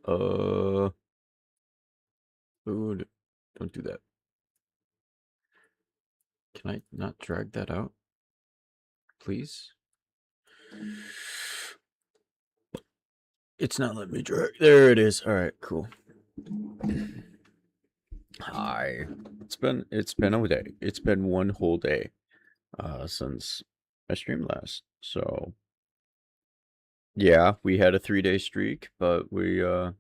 Oh, don't do that. Can I not drag that out, please? It's not letting me drag. There it is. All right, cool. Hi. It's been a day. It's been one whole day since I streamed last. So yeah, we had a 3-day streak, but blah,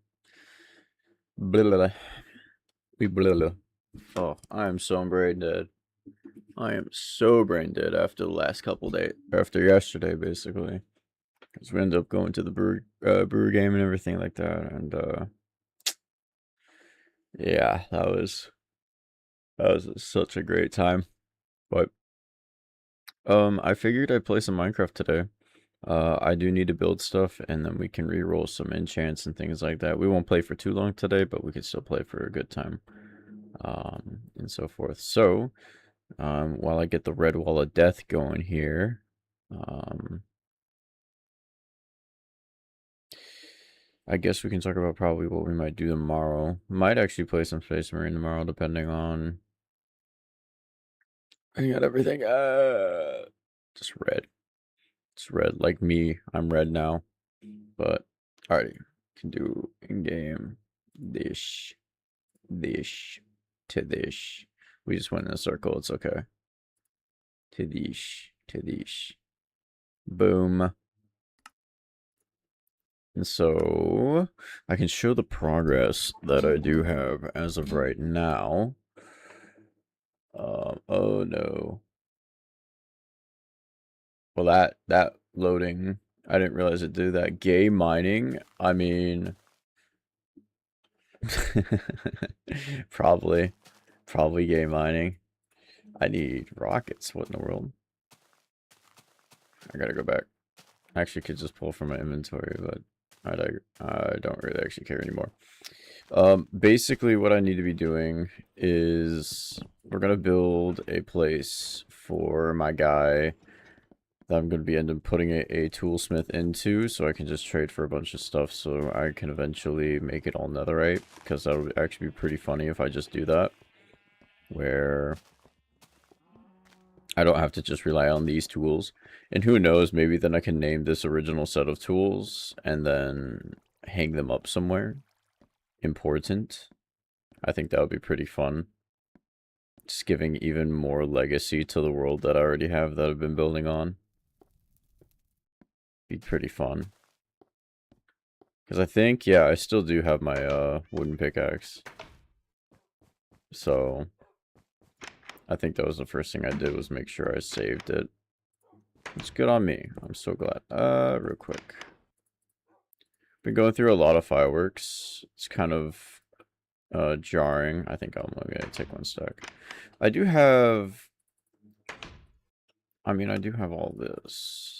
blah, blah. we blah, blah. Oh, I am so brain dead. I am so brain dead after the last couple days, after yesterday basically. Because we ended up going to the brewer game and everything like that, and yeah, that was such a great time. But I figured I'd play some Minecraft today. I do need to build stuff, and then we can re-roll some enchants and things like that. We won't play for too long today, but we could still play for a good time, and so forth. So, while I get the red wall of death going here, I guess we can talk about probably what we might do tomorrow. Might actually play some Space Marine tomorrow, depending on. I got everything. Just red. It's red, like me. I'm red now. But alrighty, can do in game this, this, to this. We just went in a circle. It's okay. To this, to this. Boom. And so I can show the progress that I do have as of right now. Oh no. Well, that loading, I didn't realize it did that. Gay mining, I mean, probably gay mining. I need rockets. What in the world? I gotta go back. I actually could just pull from my inventory, but I don't really actually care anymore. Basically what I need to be doing is we're gonna build a place for my guy that I'm going to be end up putting a toolsmith into, so I can just trade for a bunch of stuff so I can eventually make it all netherite, because that would actually be pretty funny if I just do that, where I don't have to just rely on these tools. And who knows, maybe then I can name this original set of tools and then hang them up somewhere important. I think that would be pretty fun. Just giving even more legacy to the world that I already have that I've been building on. Be pretty fun. Because I think, yeah, I still do have my wooden pickaxe. So, I think that was the first thing I did, was make sure I saved it. It's good on me. I'm so glad. Real quick. Been going through a lot of fireworks. It's kind of jarring. I think I'm gonna take one stack. I do have... I mean, I do have all this.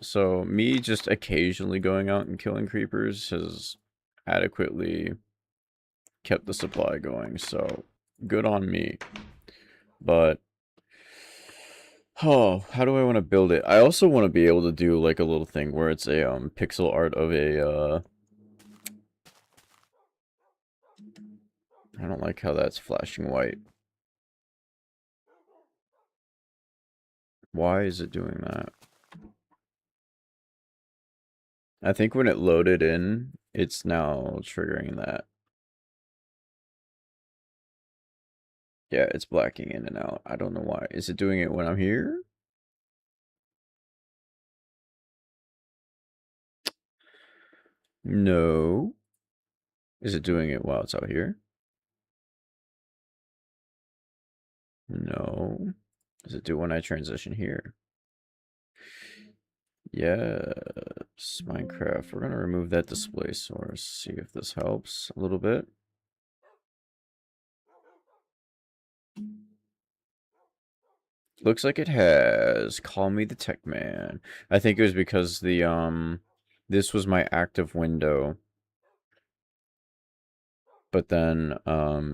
So, me just occasionally going out and killing creepers has adequately kept the supply going, so good on me. But oh, how do I want to build it? I also want to be able to do like a little thing where it's a pixel art of a I don't like how that's flashing white. Why is it doing that? I think when it loaded in, it's now triggering that. Yeah, it's blacking in and out. I don't know why. Is it doing it when I'm here? No. Is it doing it while it's out here? No. Does it do when I transition here? Yes, Minecraft. We're gonna remove that display source. See if this helps a little bit. Looks like it has. Call me the tech man. I think it was because the this was my active window. But then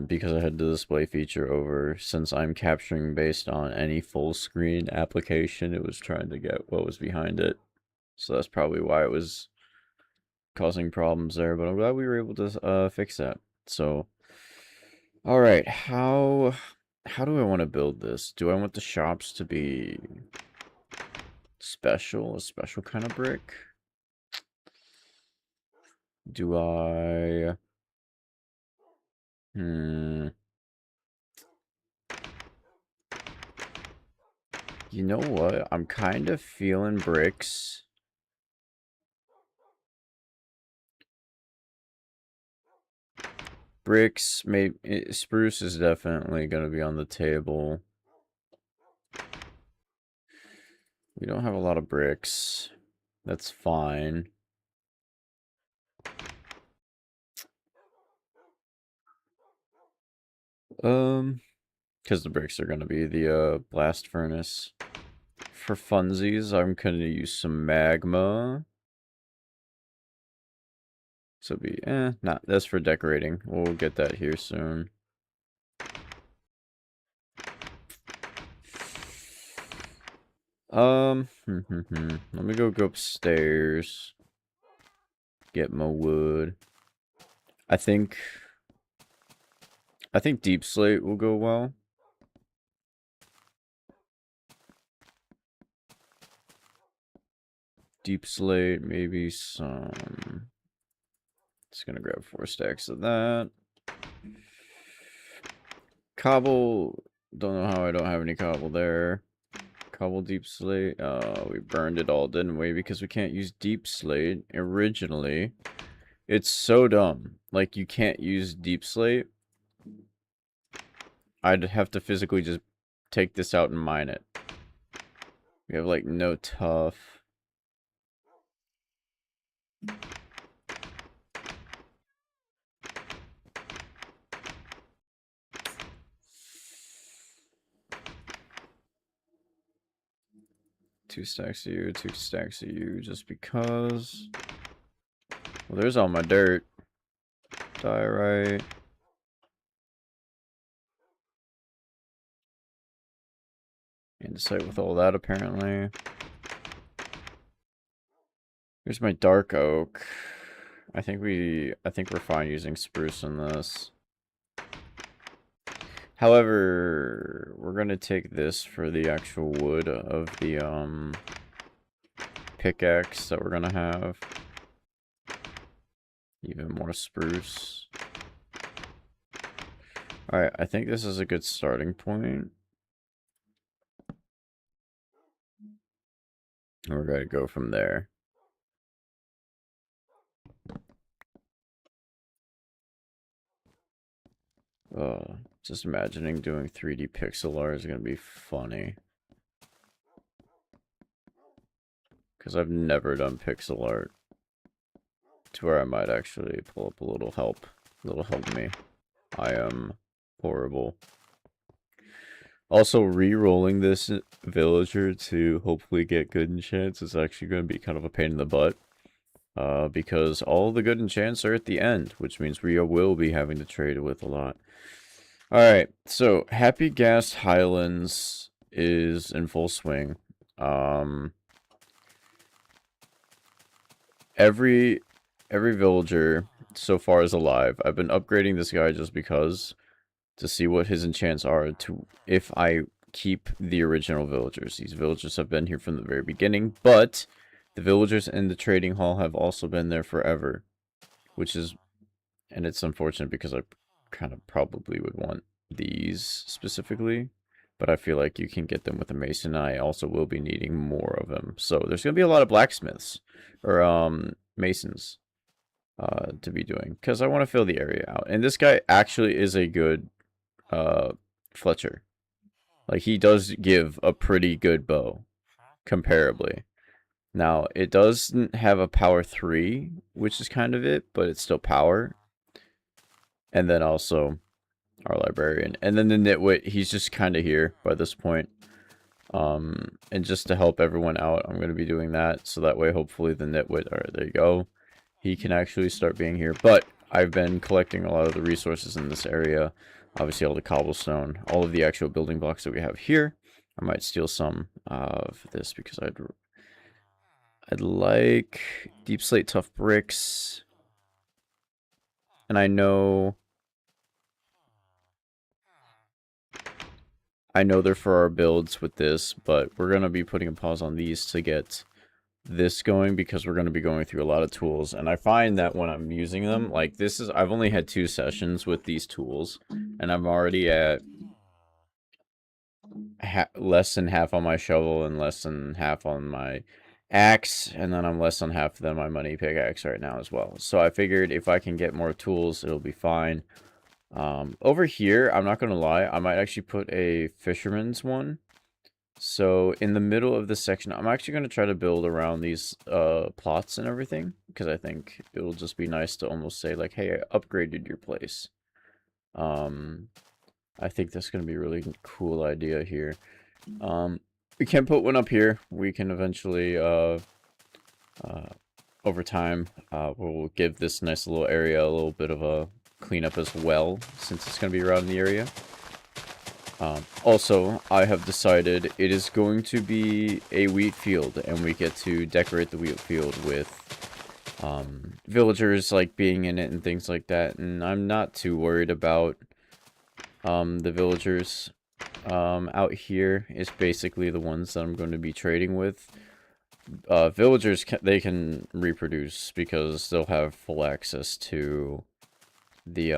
because I had the display feature over, since I'm capturing based on any full screen application, it was trying to get what was behind it. So that's probably why it was causing problems there, but I'm glad we were able to fix that. So, all right, how do I want to build this? Do I want the shops to be special, a special kind of brick? Do I... You know what? I'm kind of feeling bricks. Bricks, maybe spruce is definitely going to be on the table. We don't have a lot of bricks. That's fine. Because the bricks are going to be the blast furnace. For funsies, I'm going to use some magma. So not that's for decorating. We'll get that here soon. Let me go upstairs. Get my wood. I think deep slate will go well. Deep slate, maybe some... Just gonna grab 4 stacks of that. Cobble, don't know how I don't have any cobble there. Cobble deep slate, we burned it all, didn't we? Because we can't use deep slate originally. It's so dumb. Like, you can't use deep slate. I'd have to physically just take this out and mine it. We have, like, no tough. Two stacks of you, 2 stacks of you, just because. Well, there's all my dirt. Diorite. Andesite with all that, apparently. Here's my dark oak. I think we're fine using spruce in this. However, we're gonna take this for the actual wood of the pickaxe that we're gonna have. Even more spruce. Alright, I think this is a good starting point. We're gonna go from there. Just imagining doing 3D pixel art is gonna be funny. Because I've never done pixel art. To where I might actually pull up a little help. Help me. I am horrible. Also, re-rolling this villager to hopefully get good enchants is actually going to be kind of a pain in the butt. Because all the good enchants are at the end, which means we will be having to trade with a lot. Alright, so Happy Gas Highlands is in full swing. Every villager so far is alive. I've been upgrading this guy just because to see what his enchants are to if I keep the original villagers. These villagers have been here from the very beginning, but the villagers in the trading hall have also been there forever, which is, and it's unfortunate because I kind of probably would want these specifically, but I feel like you can get them with a mason. I also will be needing more of them, so there's gonna be a lot of blacksmiths or masons to be doing because I want to fill the area out. And this guy actually is a good Fletcher. Like, he does give a pretty good bow comparably. Now, it doesn't have a power 3, which is kind of it, but it's still power. And then also our librarian. And then the nitwit, he's just kind of here by this point. And just to help everyone out, I'm going to be doing that. So that way, hopefully the nitwit, alright, there you go. He can actually start being here. But I've been collecting a lot of the resources in this area. Obviously, all the cobblestone, all of the actual building blocks that we have here. I might steal some of this because I'd like deep slate tough bricks. And I know they're for our builds with this, but we're going to be putting a pause on these to get this going because we're going to be going through a lot of tools. And I find that when I'm using them, like I've only had 2 sessions with these tools, and I'm already at less than half on my shovel and less than half on my axe, and then I'm less than half than my money pickaxe right now as well. So I figured if I can get more tools, it'll be fine. Over here, I'm not gonna lie, I might actually put a fisherman's one. So in the middle of this section, I'm actually gonna try to build around these plots and everything, because I think it'll just be nice to almost say like, hey, I upgraded your place. I think that's gonna be a really cool idea here. We can put one up here. We can eventually over time, we'll give this nice little area a little bit of a cleanup as well, since it's going to be around the area. Also, I have decided it is going to be a wheat field, and we get to decorate the wheat field with villagers like being in it and things like that. And I'm not too worried about the villagers out here. It's basically the ones that I'm going to be trading with. Villagers, they can reproduce because they'll have full access to the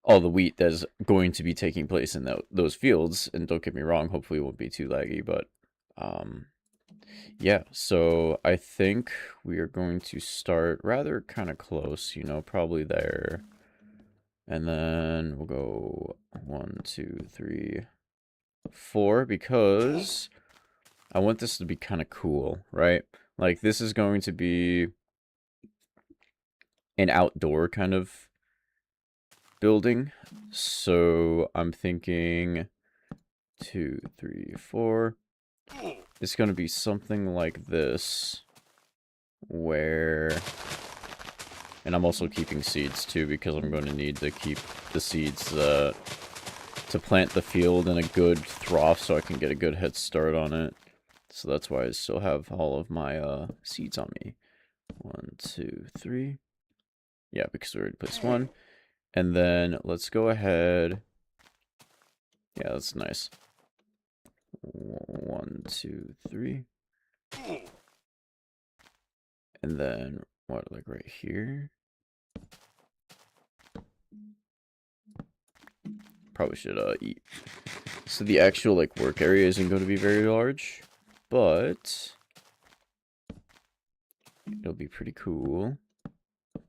all the wheat that's going to be taking place in those fields. And don't get me wrong, hopefully it won't be too laggy, but yeah, so I think we are going to start rather kind of close, you know, probably there. And then we'll go 1, 2, 3, 4, because I want this to be kind of cool, right? Like, this is going to be an outdoor kind of building. So I'm thinking 2, 3, 4. It's going to be something like this, where... And I'm also keeping seeds too, because I'm going to need to keep the seeds to plant the field in a good trough so I can get a good head start on it. So that's why I still have all of my seeds on me. 1, 2, 3. Yeah, because we already placed 1. And then let's go ahead. Yeah, that's nice. 1, 2, 3. And then what, like right here? Probably should eat. So the actual like work area isn't going to be very large, but it'll be pretty cool.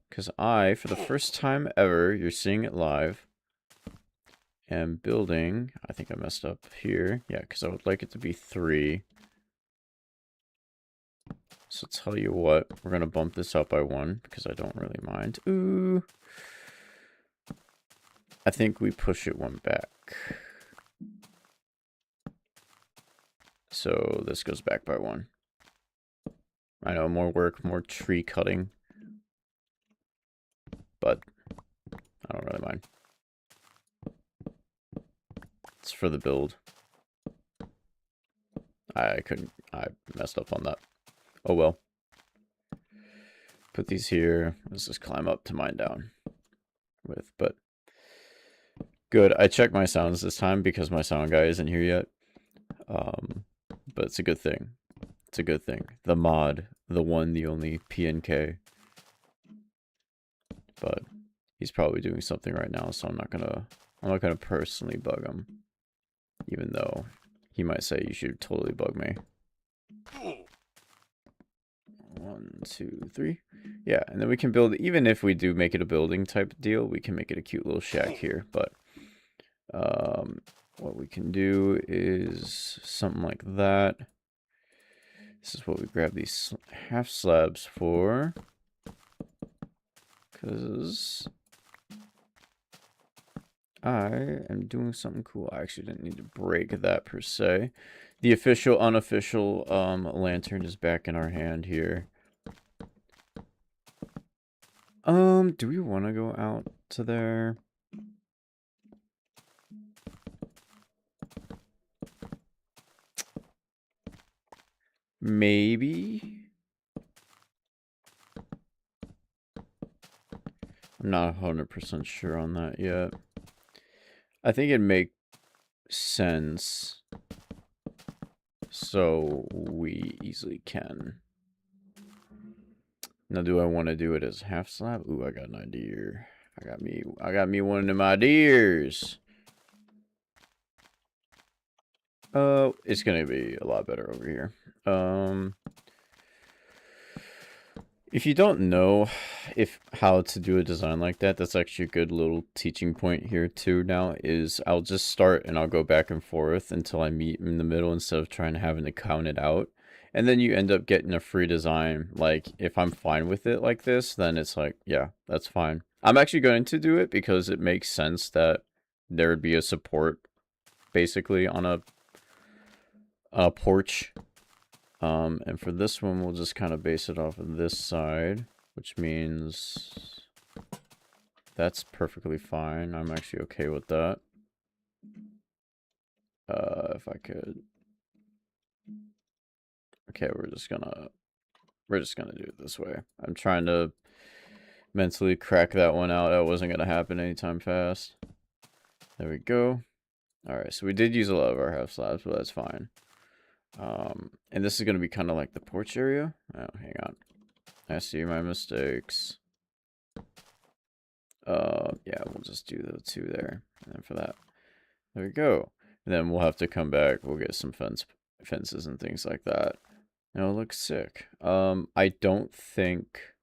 Because I, for the first time ever, you're seeing it live, am building, I think I messed up here. Yeah, because I would like it to be 3. So tell you what, we're going to bump this up by 1, because I don't really mind. Ooh. I think we push it 1 back. So this goes back by 1. I know, more work, more tree cutting. But I don't really mind. It's for the build. I messed up on that. Oh well. Put these here. Let's just climb up to mine down with, but good. I checked my sounds this time because my sound guy isn't here yet. But it's a good thing. It's a good thing. The mod, the one, the only PNK. But he's probably doing something right now, so I'm not gonna personally bug him. Even though he might say you should totally bug me. 1, 2, 3. Yeah, and then we can build, even if we do make it a building type deal, we can make it a cute little shack here. But what we can do is something like that. This is what we grab these half slabs for. Because I am doing something cool. I actually didn't need to break that per se. The official, unofficial lantern is back in our hand here. Do we want to go out to there? maybe. I'm not 100% sure on that yet. I think it'd make sense. So we easily can. Now, do I want to do it as half slab? Ooh, I got an idea. I got me one of them ideas. It's gonna be a lot better over here. If you don't know how to do a design like that, that's actually a good little teaching point here too now, is I'll just start and I'll go back and forth until I meet in the middle instead of trying to having to count it out. And then you end up getting a free design. Like, if I'm fine with it like this, then it's like, yeah, that's fine. I'm actually going to do it because it makes sense that there would be a support basically on a porch. And for this one, we'll just kind of base it off of this side, which means that's perfectly fine. I'm actually okay with that. If I could. Okay, we're just gonna do it this way. I'm trying to mentally crack that one out. That wasn't gonna happen anytime fast. There we go. Alright, so we did use a lot of our half slabs, but that's fine. And this is going to be kind of like the porch area. Oh, hang on. I see my mistakes. Yeah, we'll just do the two there. And then for that, there we go. And then we'll have to come back. We'll get some fences and things like that. And it'll look sick. I don't think...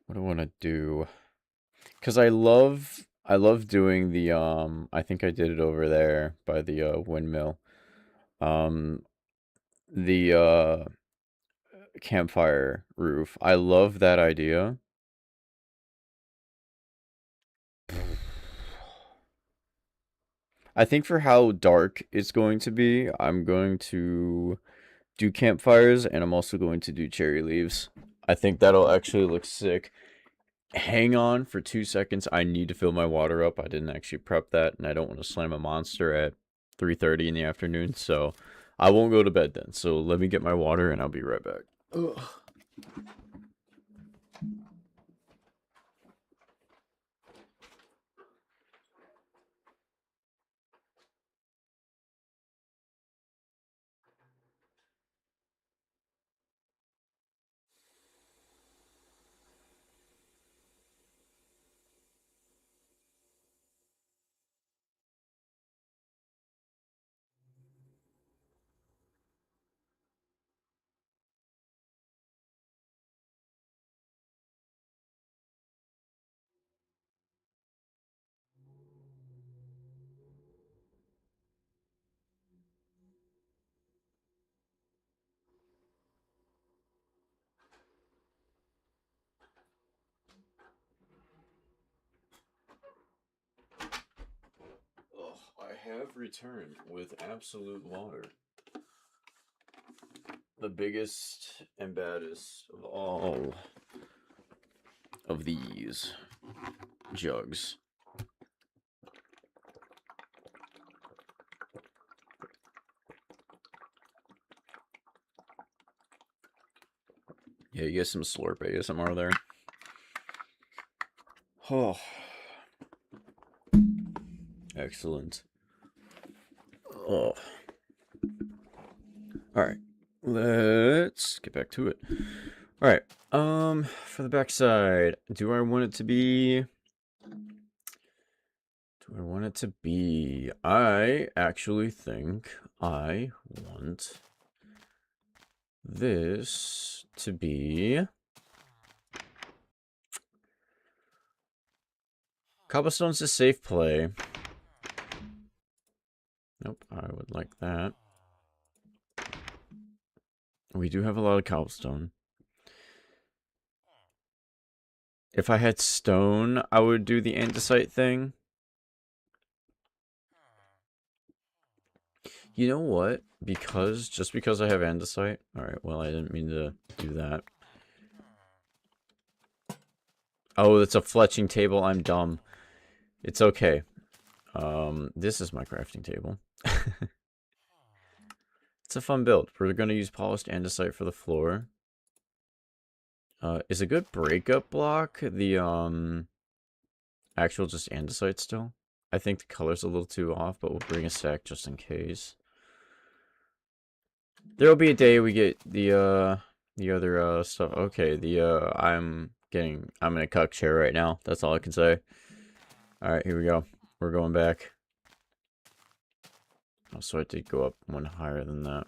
What do I want to do? Because I love doing the, I think I did it over there by the, windmill. The, campfire roof. I love that idea. I think for how dark it's going to be, I'm going to do campfires, and I'm also going to do cherry leaves. I think that'll actually look sick. Hang on for 2 seconds. I need to fill my water up. I didn't actually prep that, and I don't want to slam a monster at 3:30 in the afternoon, so I won't go to bed then. So let me get my water, and I'll be right back. Ugh. I have returned with absolute water. The biggest and baddest of all of these jugs. Yeah, you get some slurp ASMR there. Oh. Excellent. Oh. Alright. Let's get back to it. Alright. For the backside, do I want it to be... I actually think I want this to be cobblestone's a safe play. Nope, I would like that. We do have a lot of cobblestone. If I had stone, I would do the andesite thing. You know what? Just because I have andesite. Alright, well, I didn't mean to do that. Oh, it's a fletching table. I'm dumb. It's okay. This is my crafting table. It's a fun build. We're gonna use polished andesite for the floor. Is a good breakup block the actual just andesite still? I think the color's a little too off, but we'll bring a stack just in case. There'll be a day we get the other stuff. Okay, I'm in a cuck chair right now. That's all I can say. Alright, here we go. We're going back. Oh, so I did go up one higher than that.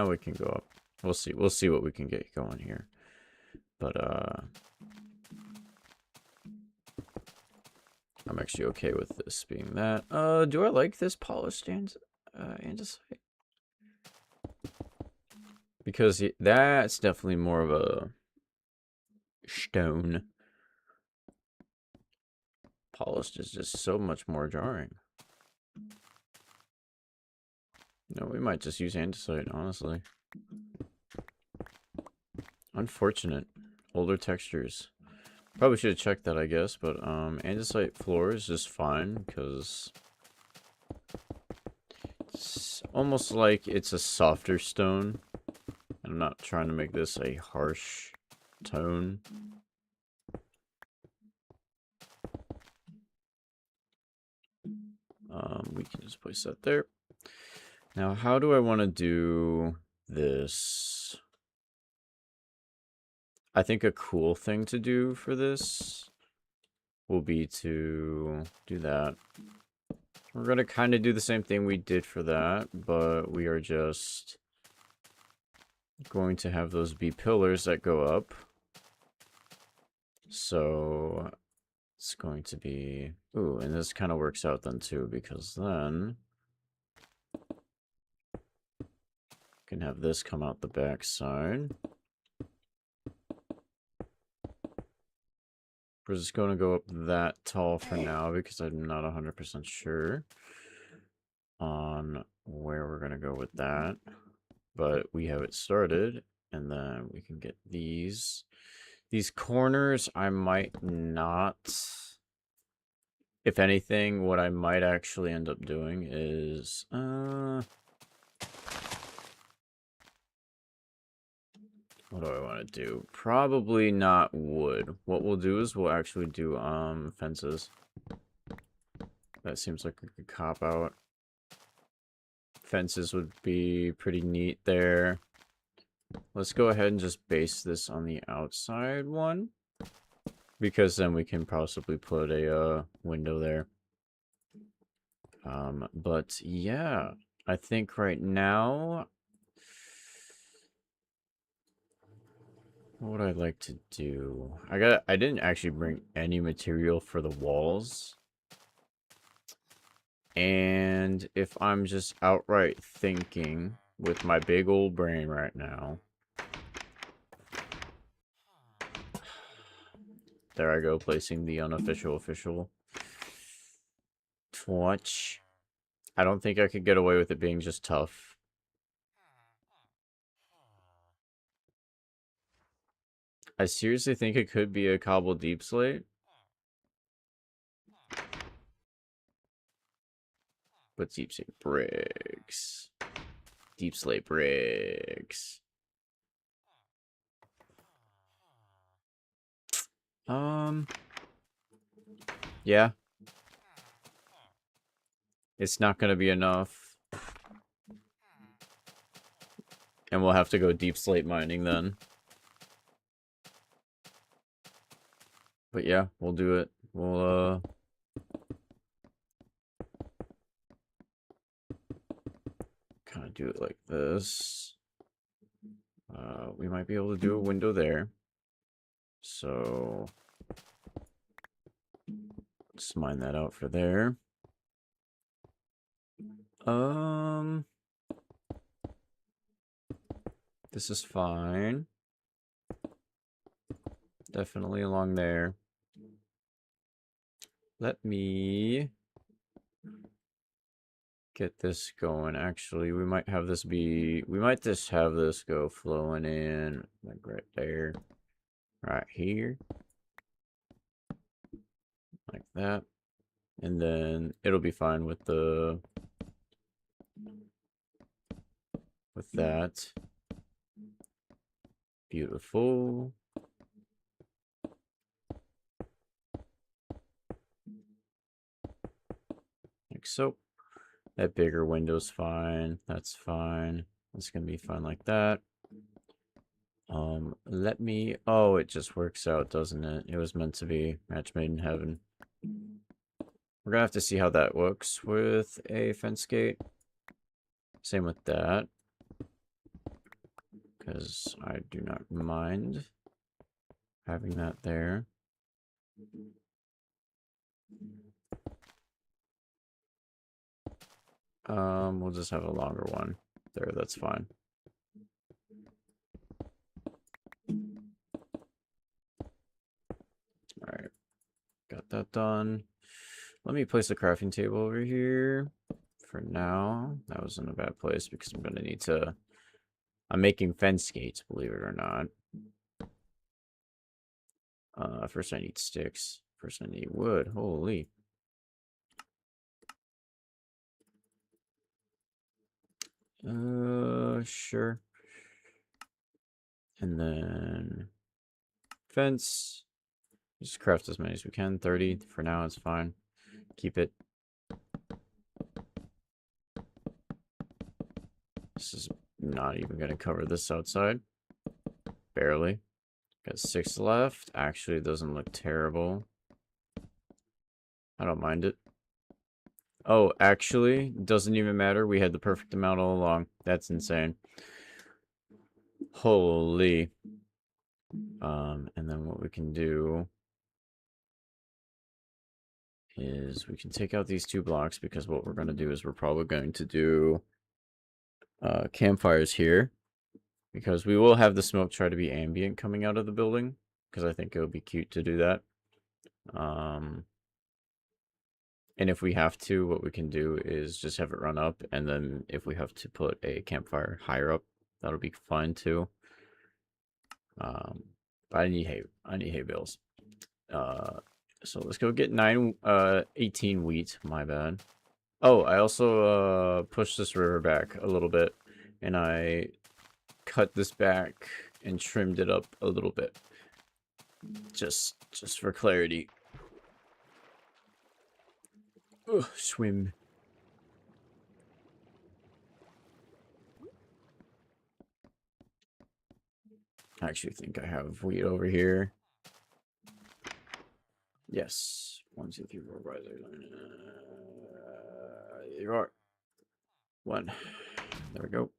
We can go up. We'll see. We'll see what we can get going here. But I'm actually okay with this being that. Do I like this polished andesite? Because that's definitely more of a stone. Polished is just so much more jarring. No, we might just use andesite, honestly. Unfortunate. Older textures. Probably should have checked that, I guess, but andesite floor is just fine, because it's almost like it's a softer stone. I'm not trying to make this a harsh tone. We can just place that there. Now, how do I want to do this? I think a cool thing to do for this will be to do that. We're going to kind of do the same thing we did for that, but we are just going to have those be pillars that go up. So it's going to be... Ooh, and this kind of works out then too, because then can have this come out the back side. We're just going to go up that tall for now because I'm not 100% sure on where we're going to go with that. But we have it started, and then we can get these. These corners, I might not... If anything, what I might actually end up doing is... What do I want to do? Probably not wood. What we'll do is we'll actually do fences. That seems like a good cop out. Fences would be pretty neat there. Let's go ahead and just base this on the outside one, because then we can possibly put a window there. But yeah, I think right now, what would I like to do? I didn't actually bring any material for the walls. And if I'm just outright thinking with my big old brain right now, there I go, placing the unofficial official torch. I don't think I could get away with it being just tough. I seriously think it could be a cobble deep slate. But deep slate bricks. Deep slate bricks. Yeah. It's not gonna be enough. And we'll have to go deep slate mining then. But yeah, we'll do it. We'll, kind of do it like this. We might be able to do a window there. So, let's mine that out for there. This is fine. Definitely along there. Let me get this going. Actually, we might have this be... We might just have this go flowing in, like right there. Right here. Like that. And then it'll be fine with the that. Beautiful. Like so. That bigger window's fine. That's fine. It's gonna be fine like that. Let me... Oh, it just works out, doesn't it? It was meant to be match made in heaven. We're gonna have to see how that works with a fence gate. Same with that. Because I do not mind having that there. We'll just have a longer one there. That's fine. All right, got that done. Let me place a crafting table over here for now. That was in a bad place because I'm gonna need to. I'm making fence gates, believe it or not. First I need sticks. First I need wood. Holy. Sure. And then fence. Just craft as many as we can. 30 for now. It's fine. Keep it. This is not even going to cover this outside. Barely. Got 6 left. Actually, it doesn't look terrible. I don't mind it. Oh, actually, doesn't even matter. We had the perfect amount all along. That's insane. Holy. And then what we can do is we can take out these 2 blocks because what we're going to do is we're probably going to do campfires here because we will have the smoke try to be ambient coming out of the building because I think it would be cute to do that. And if we have to, what we can do is just have it run up, and then if we have to put a campfire higher up, that'll be fine too. But I need hay bales. So let's go get 18 wheat. My bad. Oh, I also pushed this river back a little bit, and I cut this back and trimmed it up a little bit, just for clarity. Ugh, swim. I actually think I have wheat over here. Yes. 1, 2, 3, 4, 5, 6, 7. There you are. 1. There we go.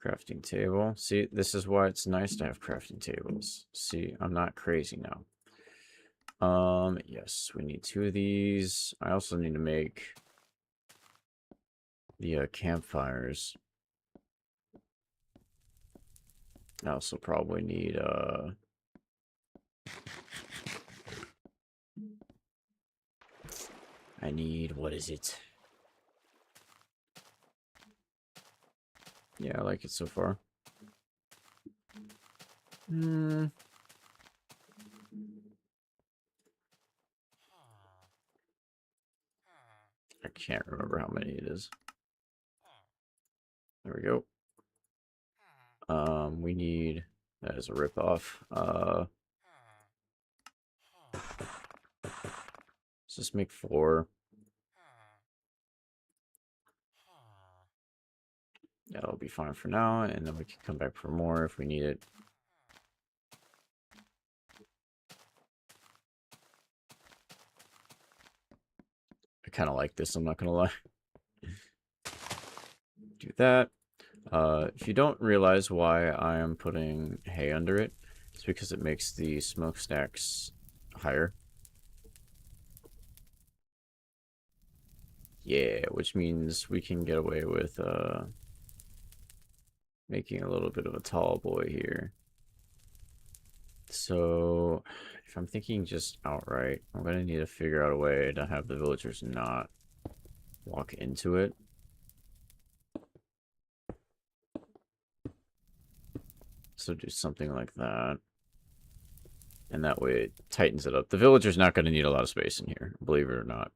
Crafting table. See, this is why it's nice to have crafting tables. See, I'm not crazy now. Yes, we need 2 of these. I also need to make the campfires. I also probably need I need, what is it? Yeah, I like it so far. I can't remember how many it is. There we go. We need, that is a ripoff. Let's just make 4. That'll be fine for now, and then we can come back for more if we need it. I kind of like this, I'm not gonna lie. Do that. If you don't realize why I am putting hay under it, it's because it makes the smokestacks higher. Yeah, which means we can get away with making a little bit of a tall boy here. So, if I'm thinking just outright, I'm going to need to figure out a way to have the villagers not walk into it. So do something like that. And that way it tightens it up. The villager's not going to need a lot of space in here, believe it or not.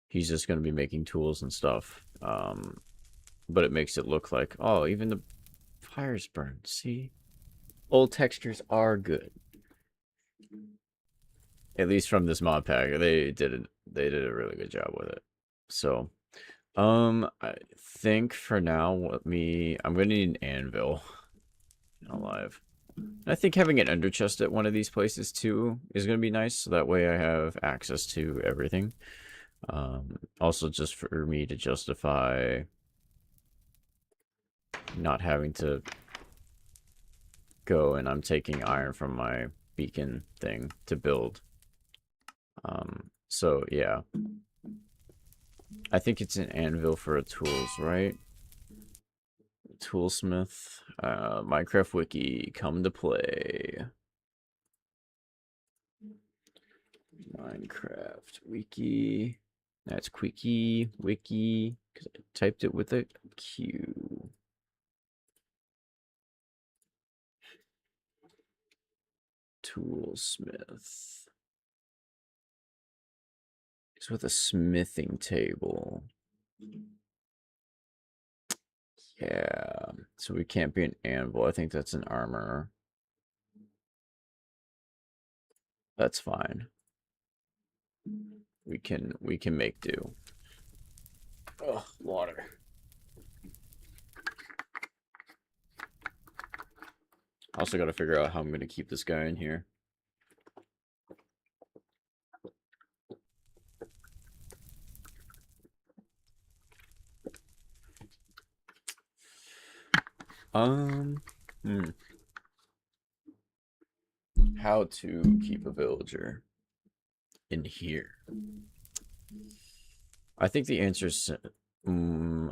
He's just going to be making tools and stuff. But it makes it look like, oh, even the fire's burned. See? Old textures are good. At least from this mod pack. They did a really good job with it. So, I think for now, I'm going to need an anvil. Alive. I think having an ender chest at one of these places too is going to be nice, so that way I have access to everything. Also just for me to justify not having to go and I'm taking iron from my beacon thing to build. So yeah. I think it's an anvil for a tools, right? Toolsmith, Minecraft Wiki, come to play. Minecraft Wiki. That's Quickie, Wiki, because I typed it with a Q. Toolsmith. It's with a smithing table. Yeah, so we can't be an anvil. I think that's an armor. That's fine. We can make do. Oh, water. Also got to figure out how I'm going to keep this guy in here. How to keep a villager in here? I think the answer is a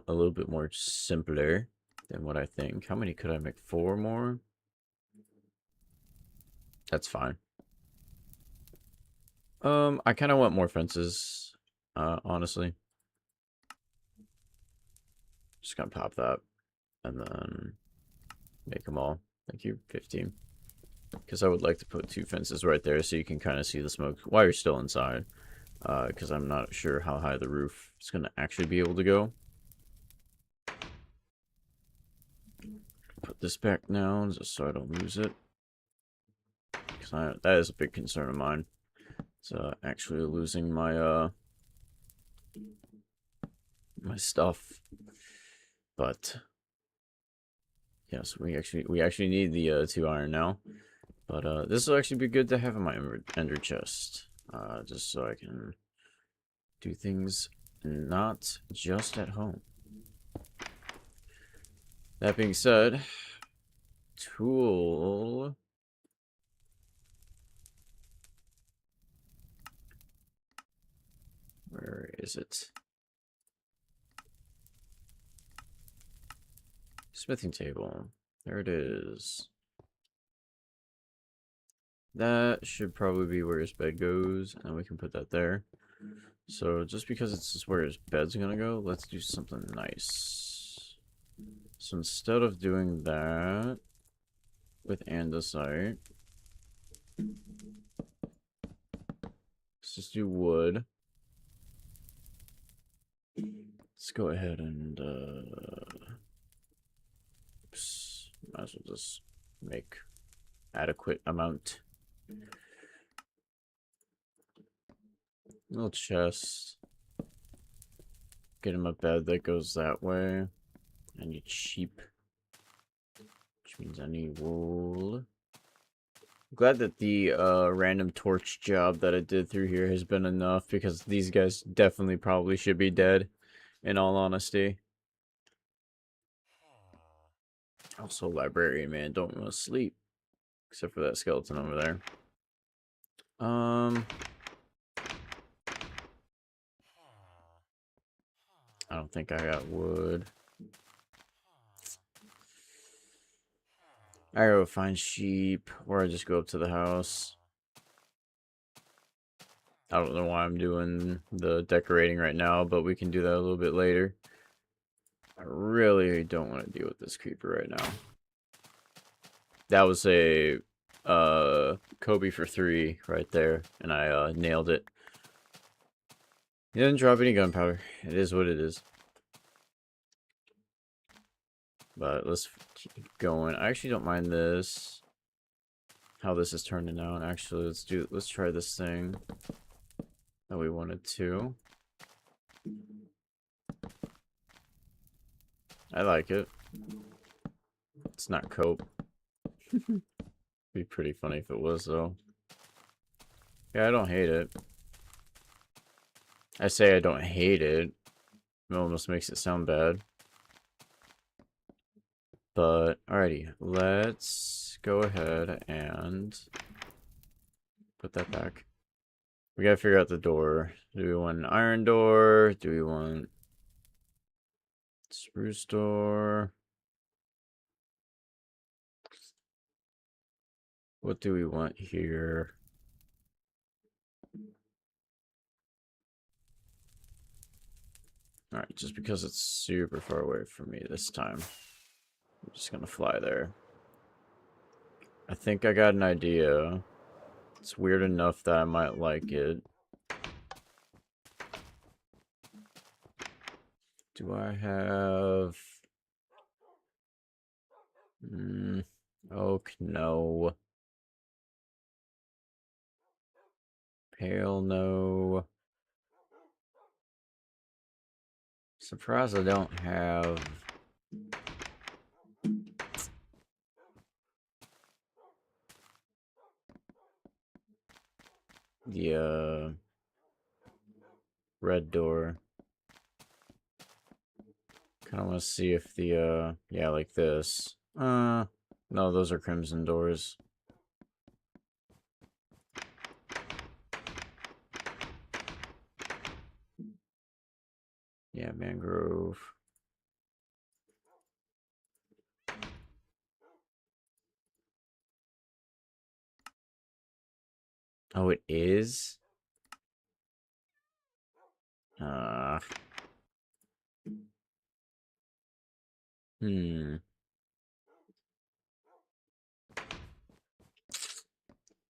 little bit more simpler than what I think. How many could I make? 4 more? That's fine. I kind of want more fences, honestly. Just gonna pop that and then make them all. Thank you, 15. Because I would like to put 2 fences right there so you can kind of see the smoke while you're still inside. Because I'm not sure how high the roof is going to actually be able to go. Put this back now just so I don't lose it. Because that is a big concern of mine. It's actually losing my my stuff. But yes, we actually need the 2 iron now. But this will actually be good to have in my ender chest. Just so I can do things not just at home. That being said, tool. Where is it? Smithing table. There it is. That should probably be where his bed goes, and we can put that there. So just because it's just where his bed's gonna go, let's do something nice. So instead of doing that with andesite, let's just do wood. Let's go ahead and oops, might as well just make adequate amount. Little chest. Get him a bed that goes that way. I need sheep, which means I need wool. I'm glad that the random torch job that I did through here has been enough, because these guys definitely probably should be dead, in all honesty. Also, librarian, man, don't want to sleep. Except for that skeleton over there. I don't think I got wood. I go find sheep, or I just go up to the house. I don't know why I'm doing the decorating right now, but we can do that a little bit later. I really don't want to deal with this creeper right now. That was a Kobe for 3 right there, and I nailed it. He didn't drop any gunpowder. It is what it is. But let's keep going. I actually don't mind this. How this is turning out. Actually, let's try this thing that we wanted to. I like it. It's not cope. Be pretty funny if it was, though. Yeah, I don't hate it. I say I don't hate it. It almost makes it sound bad. But, alrighty. Let's go ahead and put that back. We gotta figure out the door. Do we want an iron door? Do we want spruce door? What do we want here? Alright, just because it's super far away from me this time. I'm just gonna fly there. I think I got an idea. It's weird enough that I might like it. Do I have... oak? No. Pale? No. Surprised I don't have... the, red door. Kind of want to see if the, yeah, like this. No, those are crimson doors. Yeah, mangrove. Oh, it is?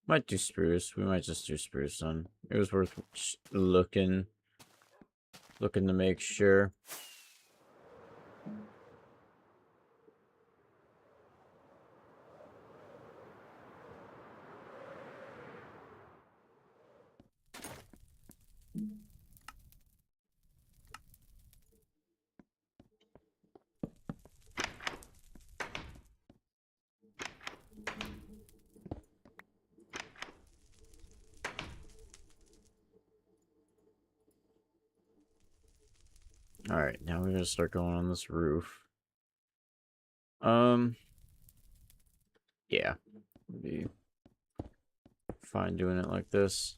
Might do spruce. We might just do spruce then. It was worth looking to make sure. Alright, now we're gonna start going on this roof. Yeah. Be fine doing it like this.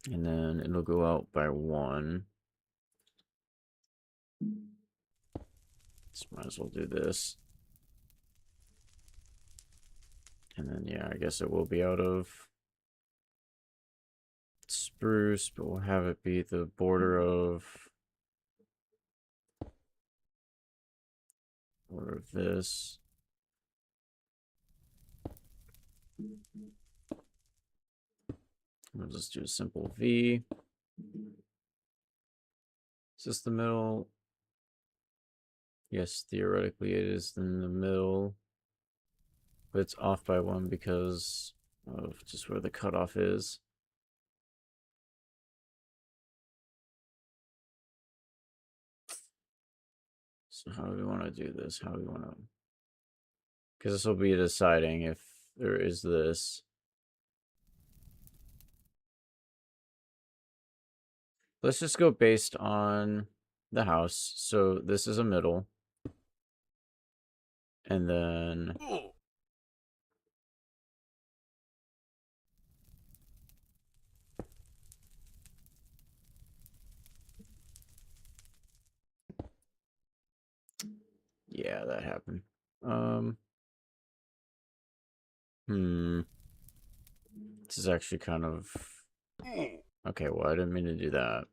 And then it'll go out by 1. Just might as well do this. And then, yeah, I guess it will be out of spruce, but we'll have it be the border of this. We'll just do a simple V. Is this the middle? Yes, theoretically it is in the middle. But it's off by 1 because of just where the cutoff is. So how do we want to do this? How do we want to... Because this will be deciding if there is this. Let's just go based on the house. So this is a middle. And then... yeah, that happened. This is actually kind of... okay, well, I didn't mean to do that.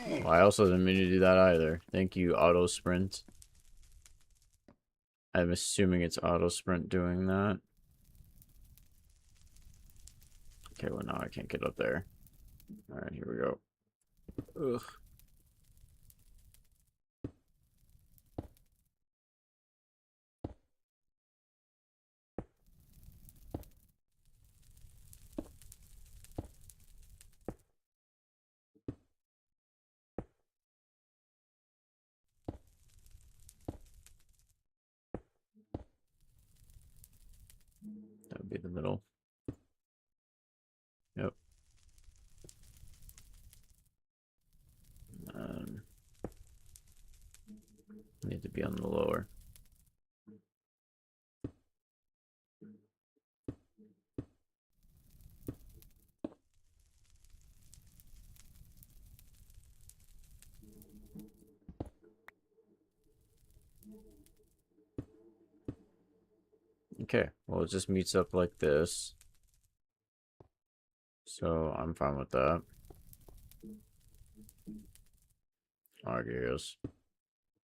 Well, I also didn't mean to do that either. Thank you, Auto Sprint. I'm assuming it's auto sprint doing that. Okay, well now I can't get up there. Alright, here we go. Ugh. That would be the middle. Yep. Need to be on the lower. Okay, well it just meets up like this. So I'm fine with that. I guess.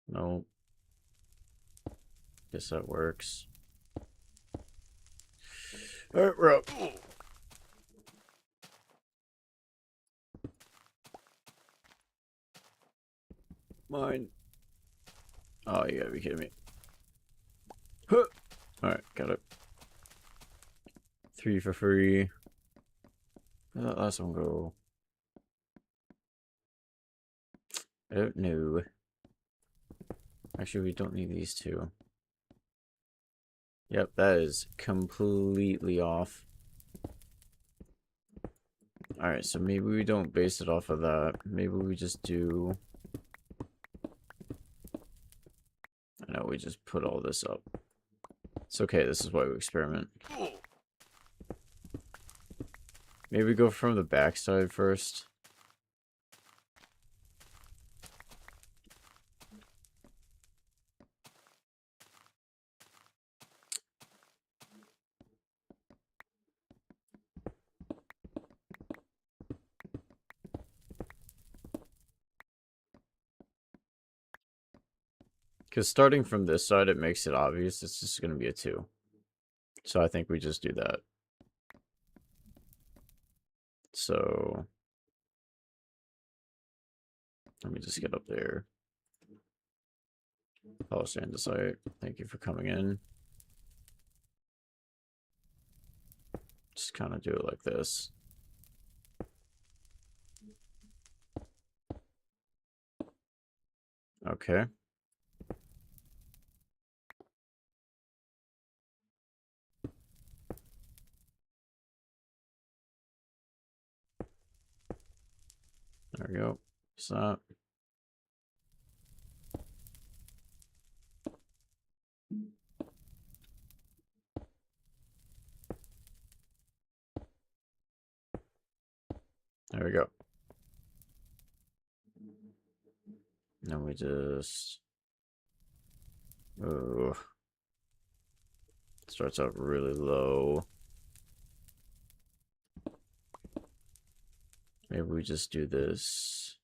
Nope. Guess that works. Alright, we're up. Mine. Oh, you gotta be kidding me. Huh. Alright, got it. 3 for free. Where'd that last one go? I don't know. Actually, we don't need these two. Yep, that is completely off. Alright, so maybe we don't base it off of that. Maybe we just do... I know, we just put all this up. It's okay, this is why we experiment. Maybe we go from the backside first. Because starting from this side, it makes it obvious it's just going to be a 2. So I think we just do that. So let me just get up there. Polish andesite, thank you for coming in. Just kind of do it like this. Okay. There we go. Stop. There we go. Then we just... Oh. Starts out really low. Maybe we just do this.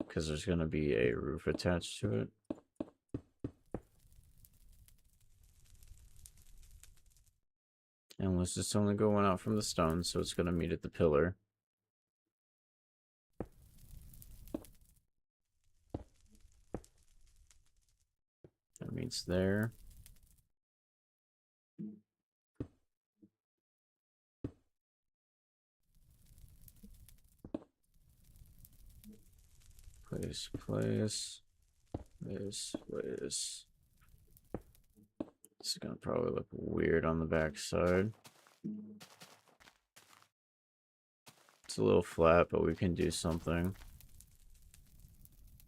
Because there's going to be a roof attached to it. And let's just only go one out from the stone, so it's going to meet at the pillar. That meets there. Place. This. This is gonna probably look weird on the back side. It's a little flat, but we can do something.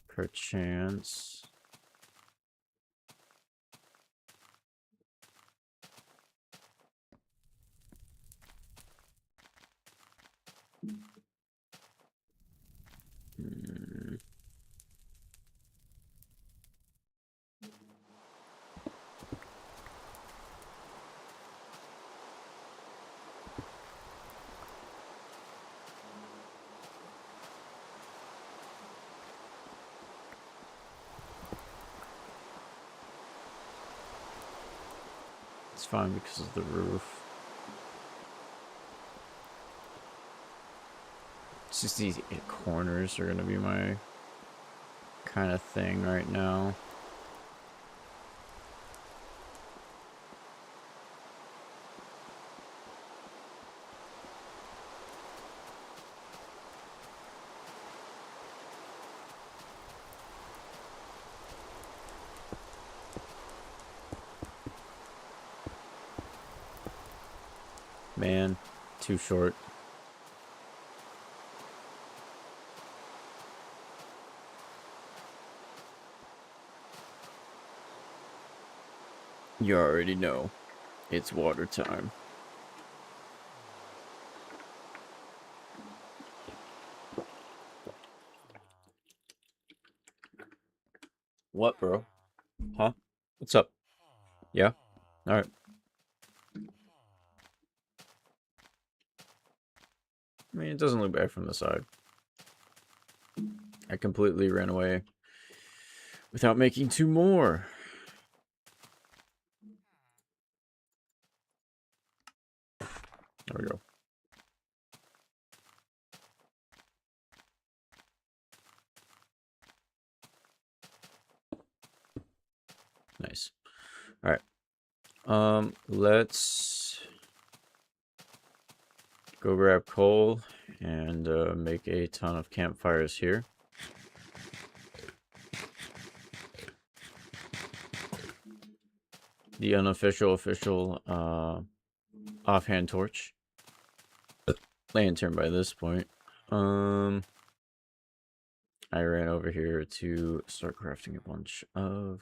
Perchance. It's fine because of the roof. It's just these corners are gonna be my kind of thing right now. Man, too short. You already know. It's water time. What, bro? Huh? What's up? Yeah? Alright. I mean, it doesn't look bad from the side. I completely ran away without making two more. There we go. Nice. All right. Let's go grab coal and make a ton of campfires here. The unofficial, official offhand torch. Lantern by this point. I ran over here to start crafting a bunch of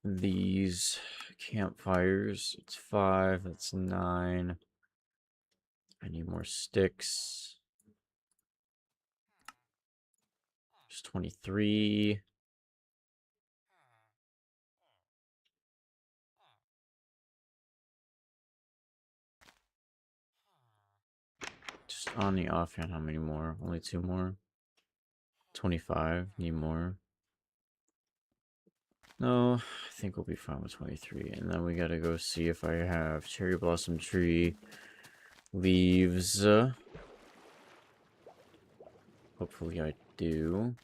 these campfires. It's 5, that's 9. I need more sticks. There's 23. Just on the offhand, how many more? Only 2 more. 25. Need more. No, I think we'll be fine with 23. And then we gotta go see if I have cherry blossom tree leaves. Hopefully I do.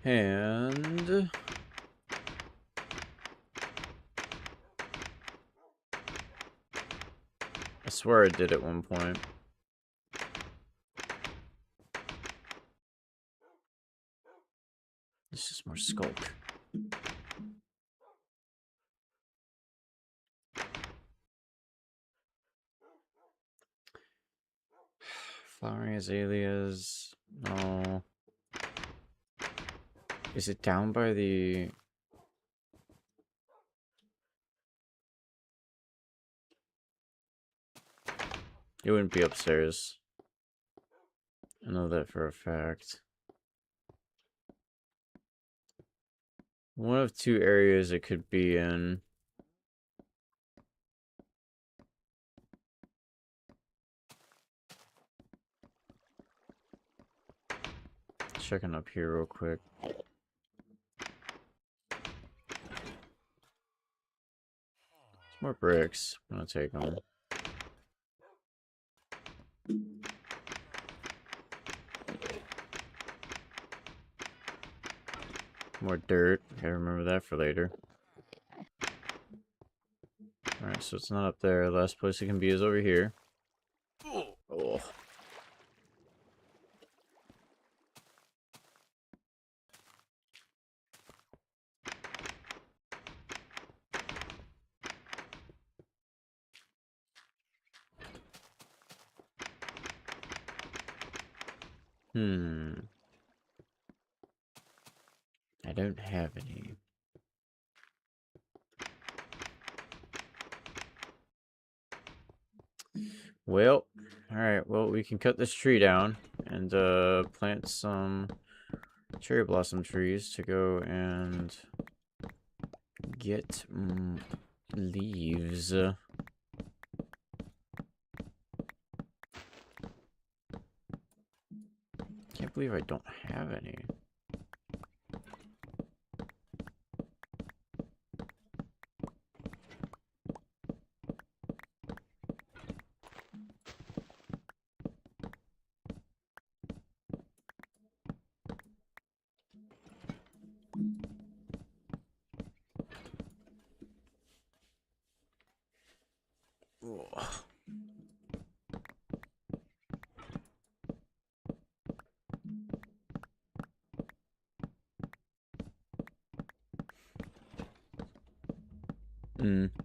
And I swear I did at one point. This is more skulk. Flowering azaleas. No. Is it down by the... It wouldn't be upstairs. I know that for a fact. One of 2 areas it could be in. Checking up here real quick. More bricks. I'm gonna take them. More dirt. Gotta remember that for later. Alright, so it's not up there. Last place it can be is over here. Oh. I don't have any. Well, alright, well, we can cut this tree down. and plant some cherry blossom trees to go and get leaves. Can't believe I don't have any.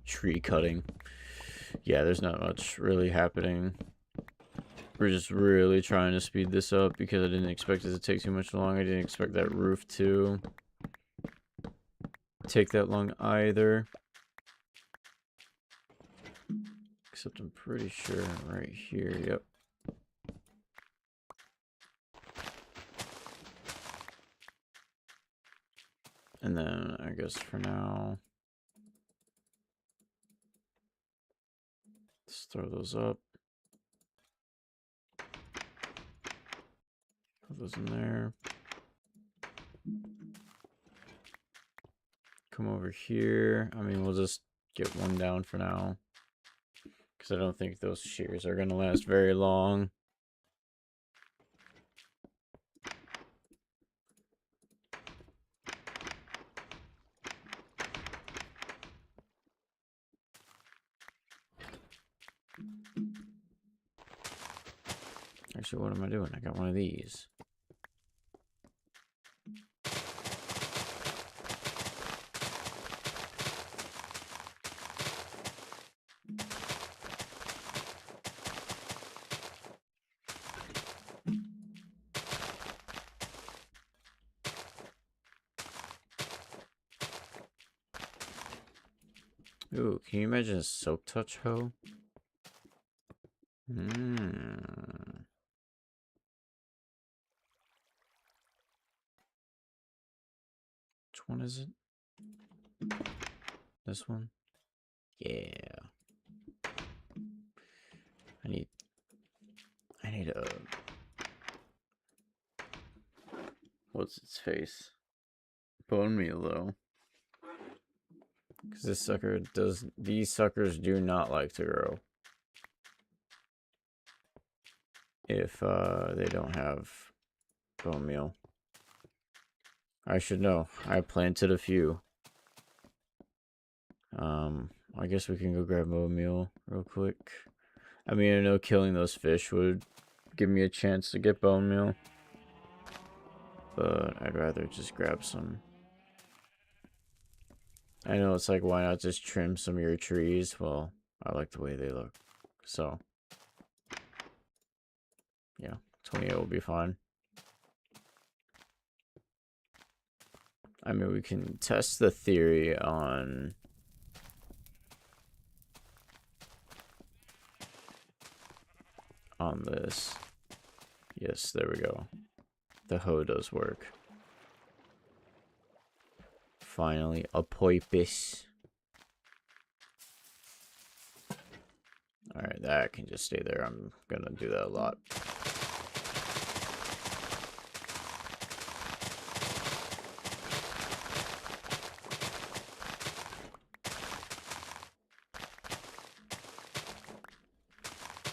Tree cutting. Yeah, there's not much really happening. We're just really trying to speed this up because I didn't expect it to take too much long. I didn't expect that roof to take that long either. Except I'm pretty sure right here, yep. And then I guess for now, let's throw those up. Put those in there. Come over here. I mean, we'll just get one down for now, because I don't think those shears are going to last very long. Actually, what am I doing? I got one of these. Ooh, can you imagine a soap touch hoe? Which one is it? This one? Yeah. I need a... What's its face? Bone meal, though. Because this sucker does... These suckers do not like to grow. If they don't have bone meal. I should know. I planted a few. I guess we can go grab bone meal real quick. I mean, I know killing those fish would give me a chance to get bone meal. But I'd rather just grab some. I know it's like, why not just trim some of your trees? Well, I like the way they look. So, yeah, 28 will be fine. I mean, we can test the theory on... this. Yes, there we go. The hoe does work. Finally, a poipus. Alright, that can just stay there. I'm gonna do that a lot.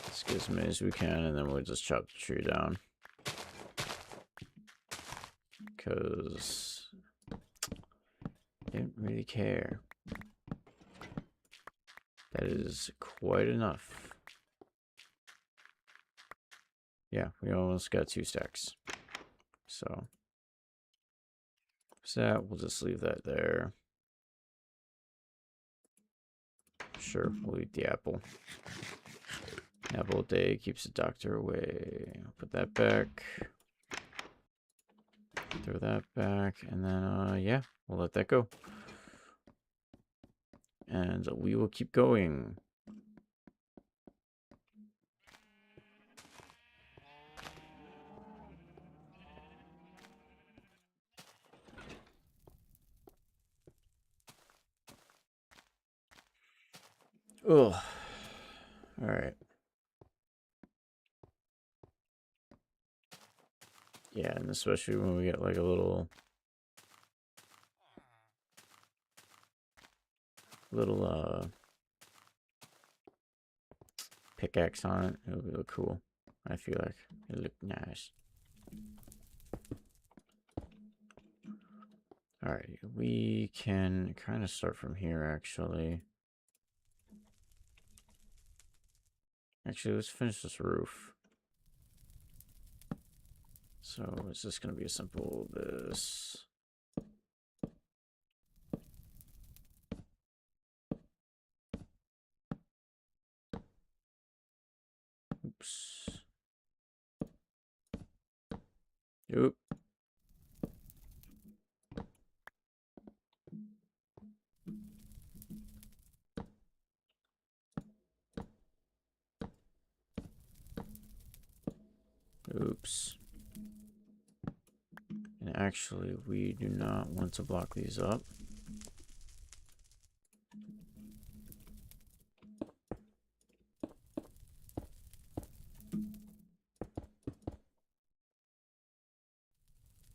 Let's get as many as we can, and then we'll just chop the tree down. Because I didn't really care. That is quite enough. Yeah, we almost got 2 stacks. So that, we'll just leave that there. Sure, we'll eat the apple. Apple a day keeps the doctor away. I'll put that back. Throw that back, and then yeah, we'll let that go. And we will keep going. Oh, all right. Yeah, and especially when we get like a little pickaxe on it, it'll look cool. I feel like it look nice. All right, we can kind of start from here actually. Actually, let's finish this roof. So it's just gonna be a simple this. Oops. Oop. Oops. And actually, we do not want to block these up.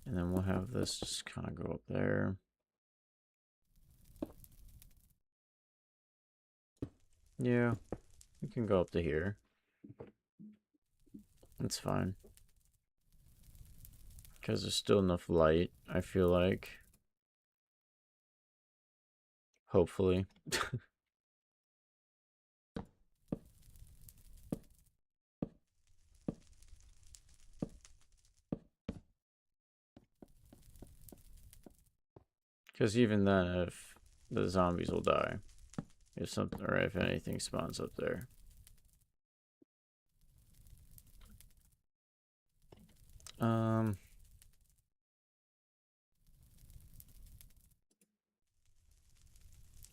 And then we'll have this just kind of go up there. Yeah, we can go up to here. That's fine. Because there's still enough light, I feel like. Hopefully. Because even then, if the zombies will die. If something, or if anything spawns up there.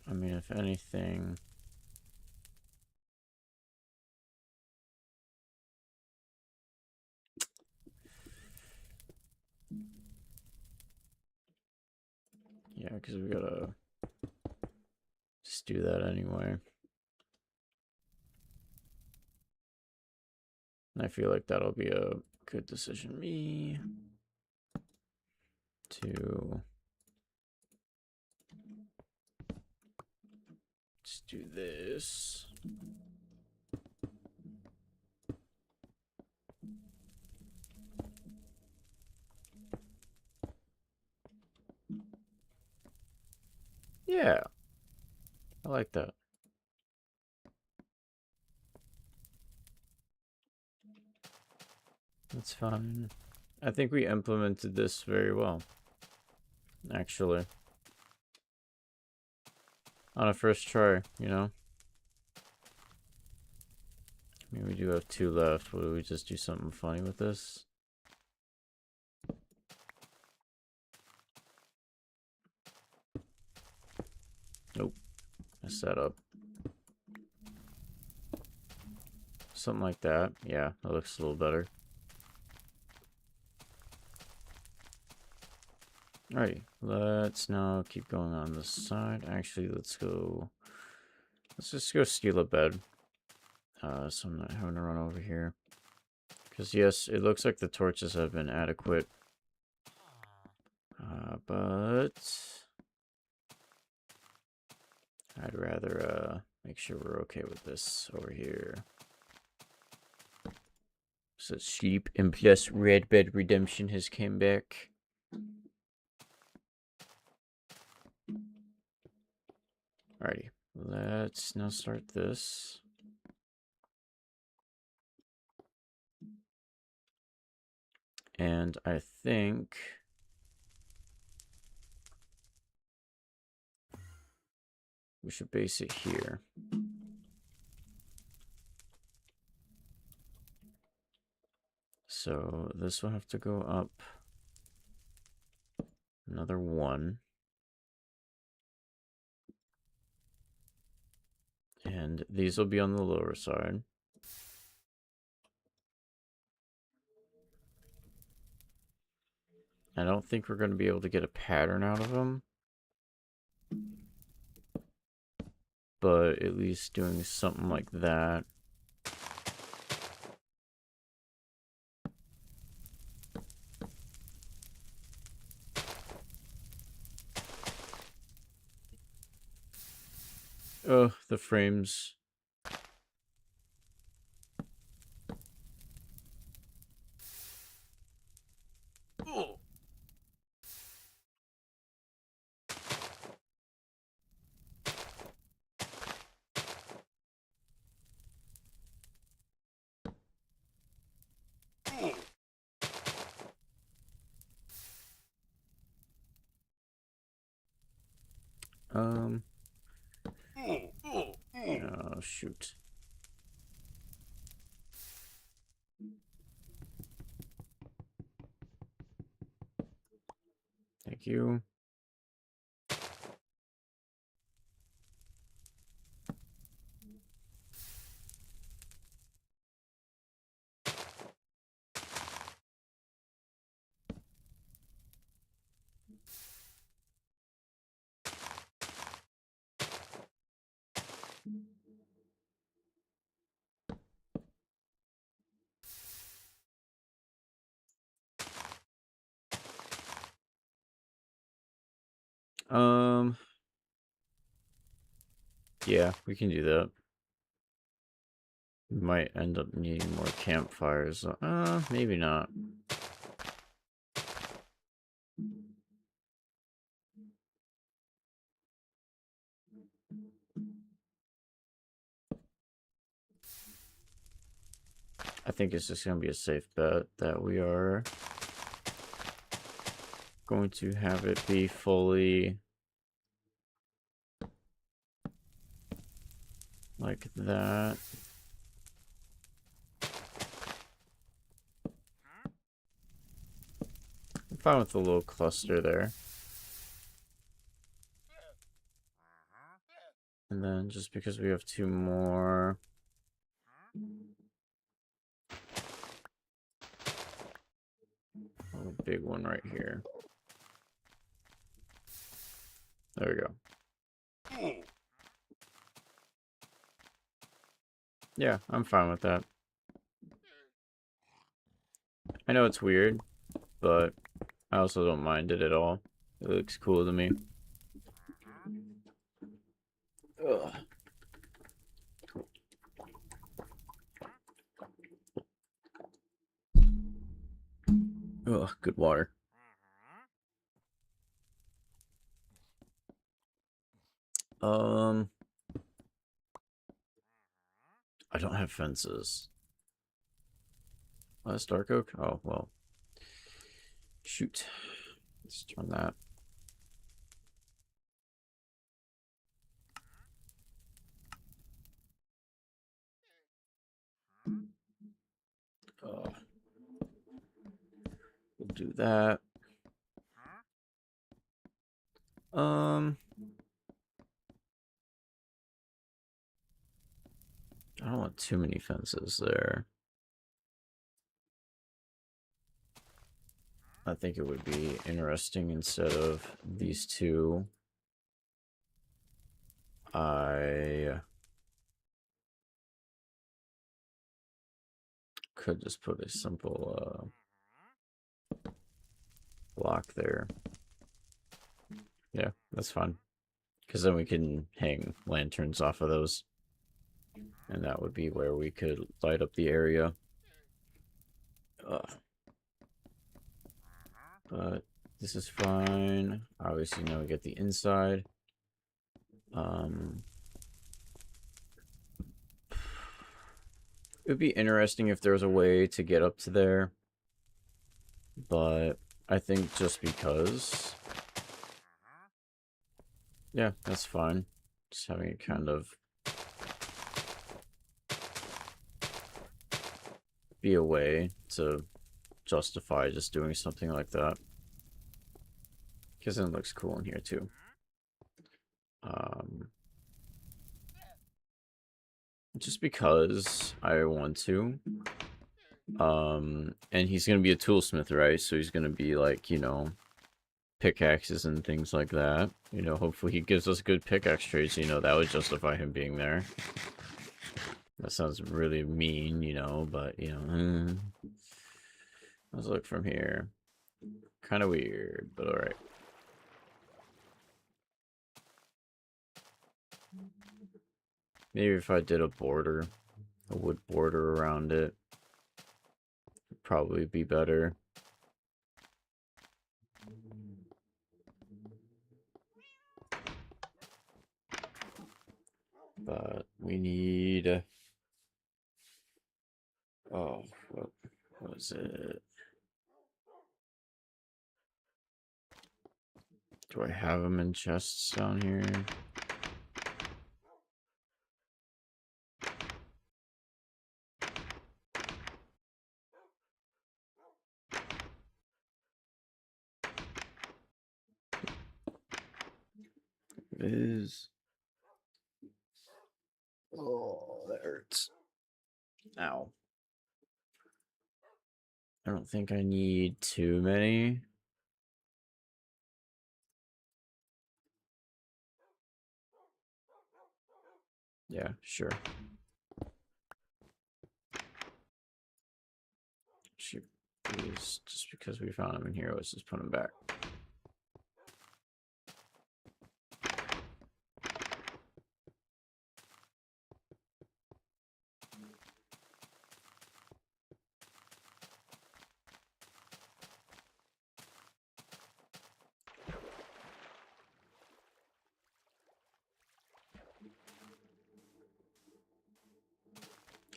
I mean, if anything... Yeah, because we gotta just do that anyway. And I feel like that'll be a good decision. Me to just do this. Yeah, I like that. That's fine. I think we implemented this very well, actually. On a first try, you know? I mean, we do have 2 left. Would we just do something funny with this? Nope. Messed that up. Something like that. Yeah, that looks a little better. Alrighty, let's now keep going on this side. Actually, let's just go steal a bed. So I'm not having to run over here. Because yes, it looks like the torches have been adequate. But I'd rather make sure we're okay with this over here. So Sleep and plus Red Bed Redemption has came back. Alrighty, let's now start this. And I think we should base it here. So this will have to go up another 1. And these will be on the lower side. I don't think we're going to be able to get a pattern out of them. but at least doing something like that. Oh, the frames. Oh. Oh, shoot. Thank you. Yeah, we can do that. We might end up needing more campfires. Maybe not. I think it's just going to be a safe bet that we are going to have it be fully like that. I'm fine with the little cluster there. And then just because we have two more... a big one right here. There we go. Yeah, I'm fine with that. I know it's weird, but I also don't mind it at all. It looks cool to me. Ugh. Ugh, good water. I don't have fences. Oh, that's dark oak? Oh, well. Shoot. Let's turn that. We'll do that. I don't want too many fences there. I think it would be interesting instead of these two. I could just put a simple block there. Yeah, that's fine. Because then we can hang lanterns off of those. And that would be where we could light up the area. But this is fine. Obviously, now we get the inside. It would be interesting if there was a way to get up to there. But I think just because... yeah, that's fine. Just having it kind of be a way to justify just doing something like that. Because then it looks cool in here too. Just because I want to. And he's gonna be a toolsmith, right? So he's gonna be like, you know, pickaxes and things like that. You know, hopefully he gives us good pickaxe trades. You know, that would justify him being there. That sounds really mean, you know, but, you know. Let's look from here. Kind of weird, but alright. Maybe if I did a border, a wood border around it, it'd probably be better. But we need... Oh, what was it? Do I have them in chests down here? It is. Oh, that hurts. Ow. I don't think I need too many. Yeah, sure. Shoot. Please, just because we found them in here, let's just put them back.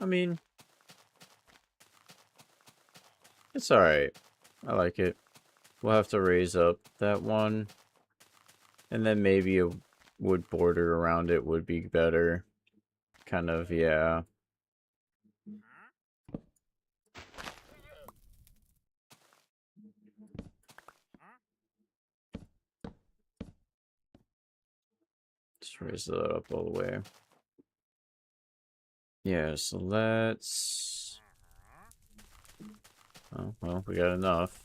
I mean, it's alright. I like it. We'll have to raise up that one. And then maybe a wood border around it would be better. Kind of, yeah. Just raise that up all the way. Yeah, so let's... Oh, well, we got enough.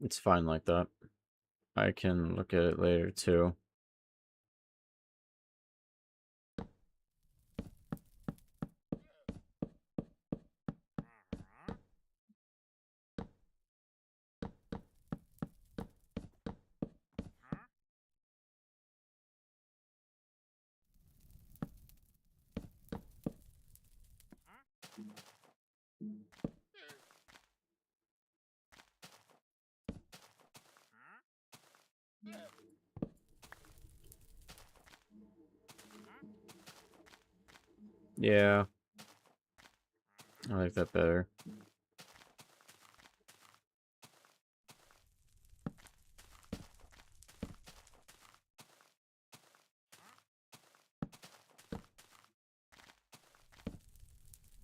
It's fine like that. I can look at it later too. Yeah. I like that better.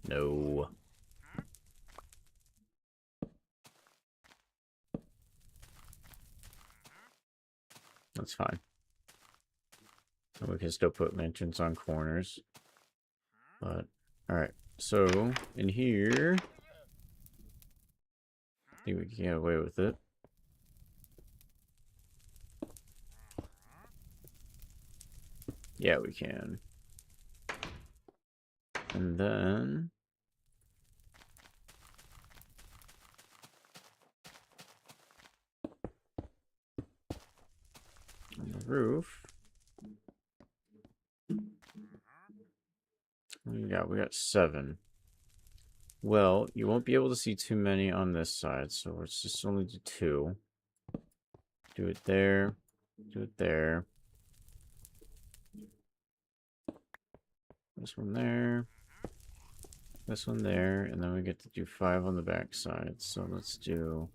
No. That's fine. And we can still put lanterns on corners. But, alright. So, in here... I think we can get away with it. Yeah, we can. And then... on the roof... We got 7. Well, you won't be able to see too many on this side, so let's just only do 2. Do it there. Do it there. This one there. This one there. And then we get to do 5 on the back side. So let's do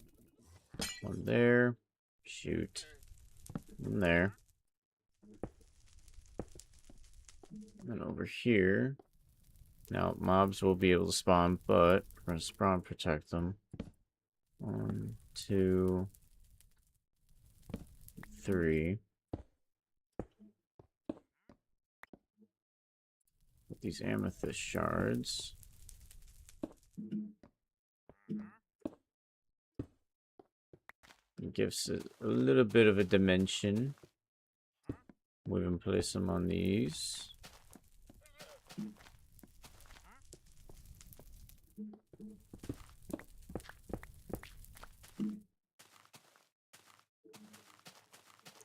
1 there. Shoot. 1 there. And over here. Now, mobs will be able to spawn, but we're going to spawn protect them. 1, 2, 3. With these amethyst shards. It gives it a little bit of a dimension. We can place them on these.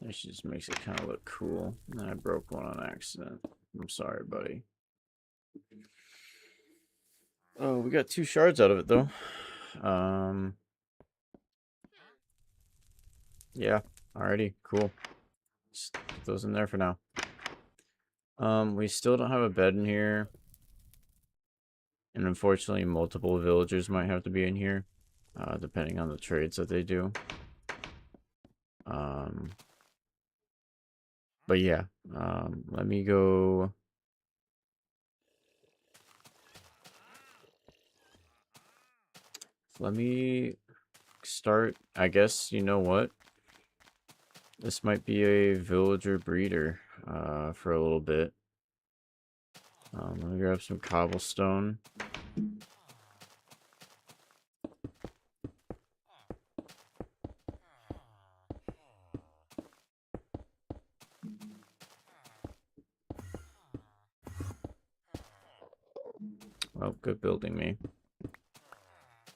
It just makes it kind of look cool. And I broke one on accident. I'm sorry, buddy. Oh, we got 2 shards out of it, though. Yeah, alrighty, cool. Just put those in there for now. We still don't have a bed in here. And unfortunately, multiple villagers might have to be in here. Depending on the trades that they do. But yeah, let me go. Let me start, I guess, you know what? This might be a villager breeder, for a little bit. Let me grab some cobblestone. Well, good building me.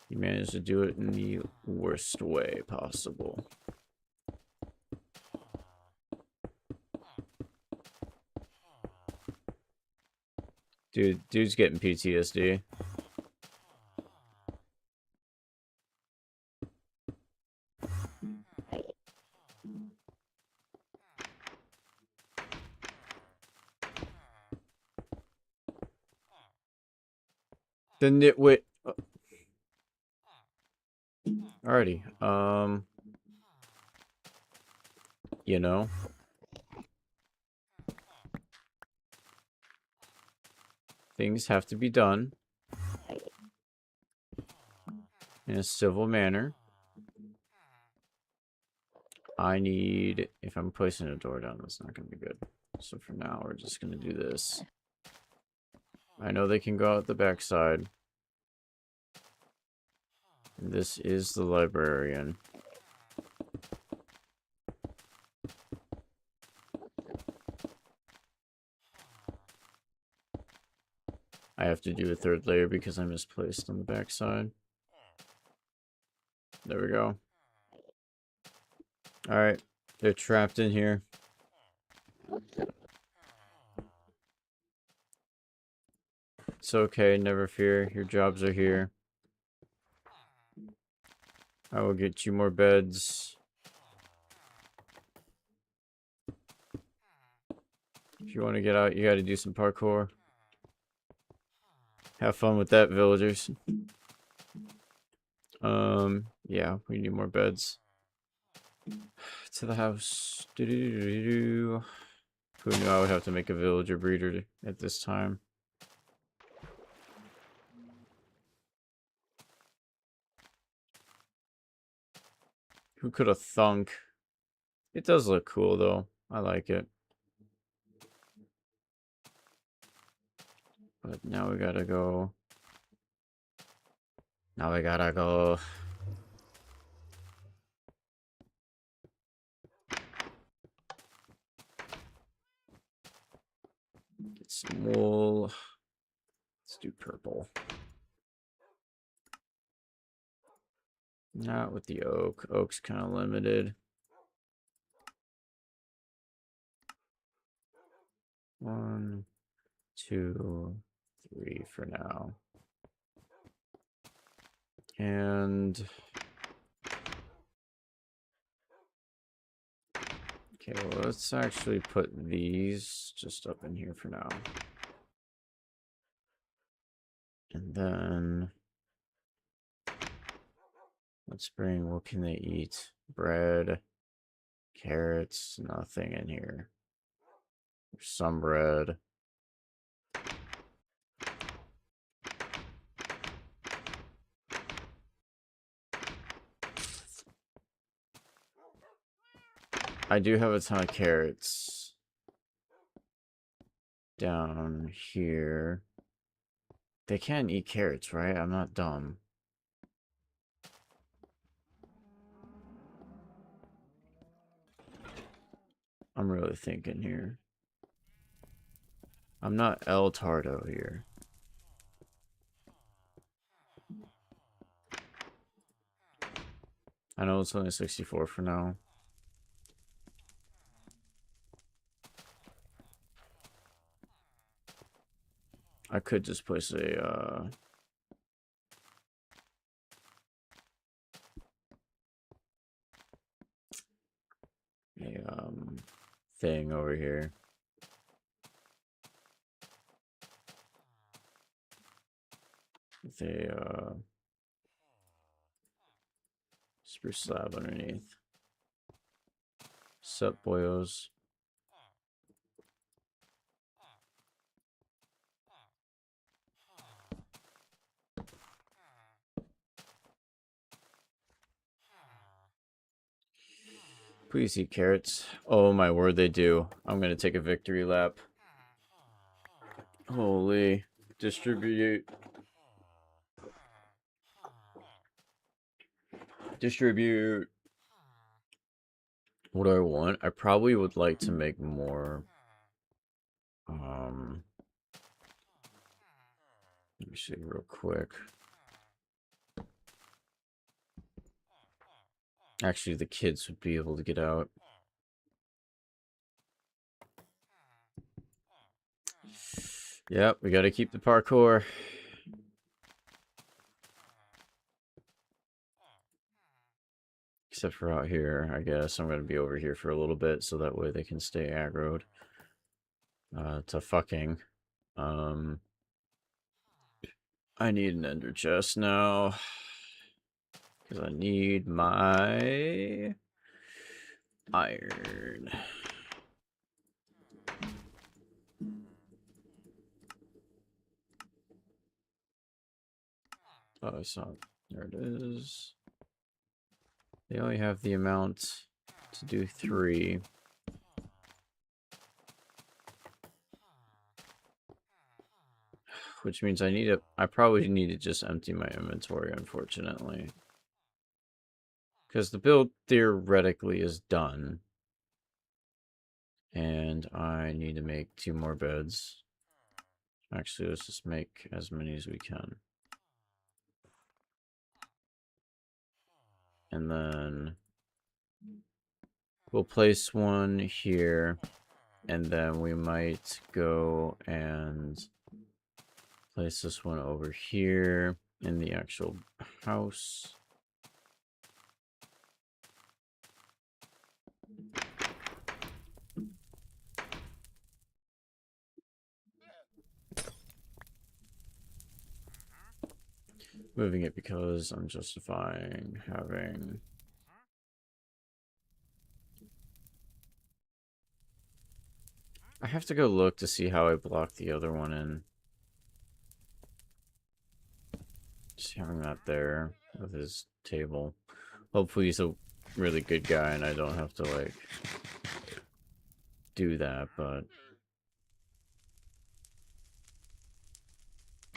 You managed to do it in the worst way possible. Dude's getting PTSD. The nitwit. Alrighty. You know. Things have to be done in a civil manner. I need, if I'm placing a door down, that's not going to be good. So for now, we're just going to do this. I know they can go out the backside. This is the librarian. I have to do a 3rd layer because I misplaced on the backside. There we go. Alright, they're trapped in here. It's okay, never fear. Your jobs are here. I will get you more beds. If you want to get out, you got to do some parkour. Have fun with that, villagers. Yeah, we need more beds. To the house. Who knew I would have to make a villager breeder at this time? Who could have thunk? It does look cool, though. I like it. But now we gotta go. Now we gotta go. Get some wool. Let's do purple. Not with the oak. Oak's kind of limited. 1, 2, 3 for now. And okay, well, let's actually put these just up in here for now. And then let's bring, what can they eat? Bread, carrots, nothing in here. There's some bread. I do have a ton of carrots down here. They can eat carrots, right? I'm not dumb. I'm really thinking here. I'm not El Tardo here. I know it's only 64 for now. I could just place a thing over here. With a spruce slab underneath. Sup, boyos. Please eat carrots. Oh my word, they do. I'm gonna take a victory lap. Holy. Distribute. Distribute. What do I want? I probably would like to make more. Let me see real quick. Actually, the kids would be able to get out. Yep, we gotta keep the parkour. Except for out here, I guess. I'm gonna be over here for a little bit so that way they can stay aggroed. To fucking. I need an ender chest now. Because I need my iron. Oh, it's not. There it is. They only have the amount to do 3. Which means I probably need to just empty my inventory, unfortunately. Because the build theoretically is done. And I need to make 2 more beds. Actually, let's just make as many as we can. And then we'll place one here. And then we might go and place this one over here in the actual house. Moving it because I'm justifying having... I have to go look to see how I blocked the other one in. Just having that there with his table. Hopefully he's a really good guy and I don't have to, like, do that, but...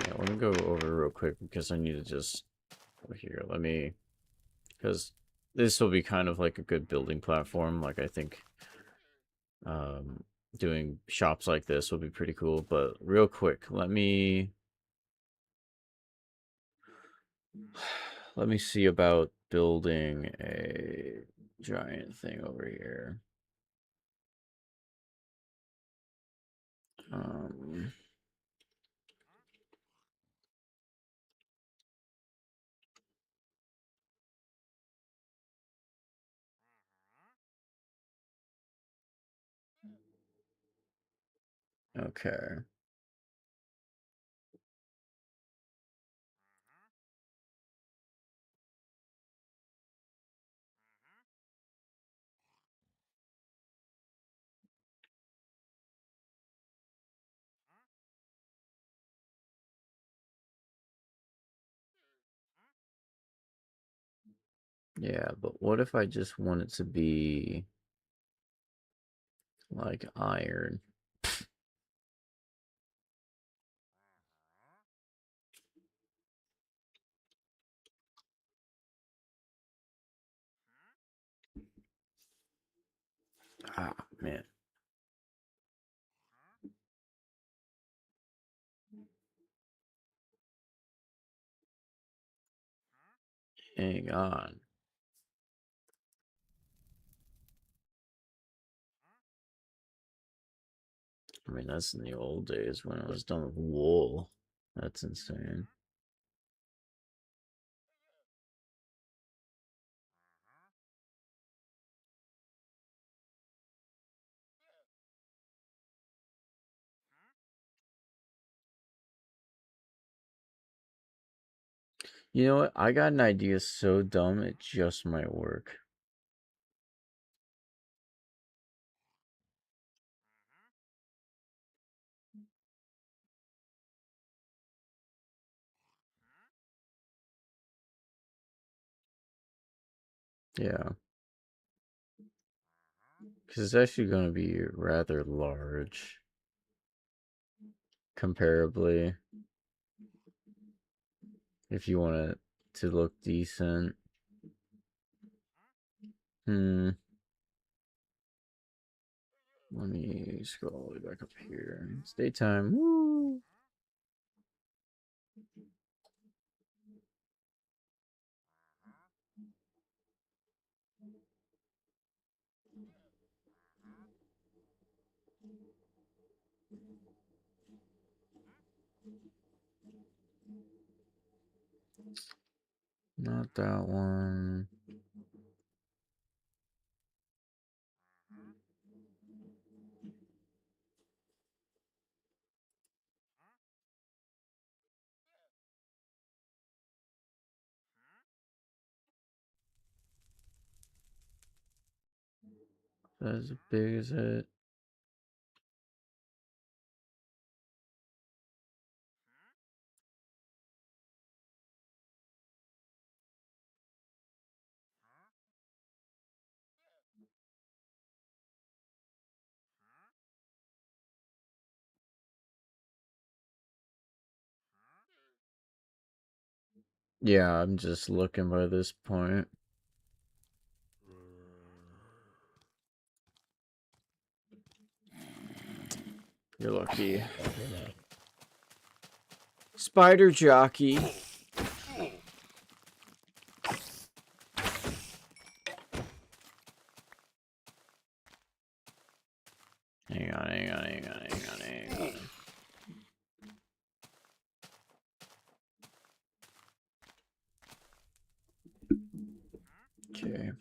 Yeah, let me go over real quick because I need to just... Here, let me... Because this will be kind of like a good building platform. Like, I think doing shops like this will be pretty cool. But real quick, let me see about building a giant thing over here. Okay. Yeah, but what if I just want it to be Like iron. Ah, man. Hang on. I mean, that's in the old days when it was done with wool. That's insane. You know what? I got an idea so dumb it just might work. Yeah. Because it's actually going to be rather large. Comparably. If you want it to look decent. Let me scroll all the way back up here. It's daytime. Woo! Not that one. That's as big as it. Yeah, I'm just looking by this point. You're lucky. Spider jockey. Hang on. Okay,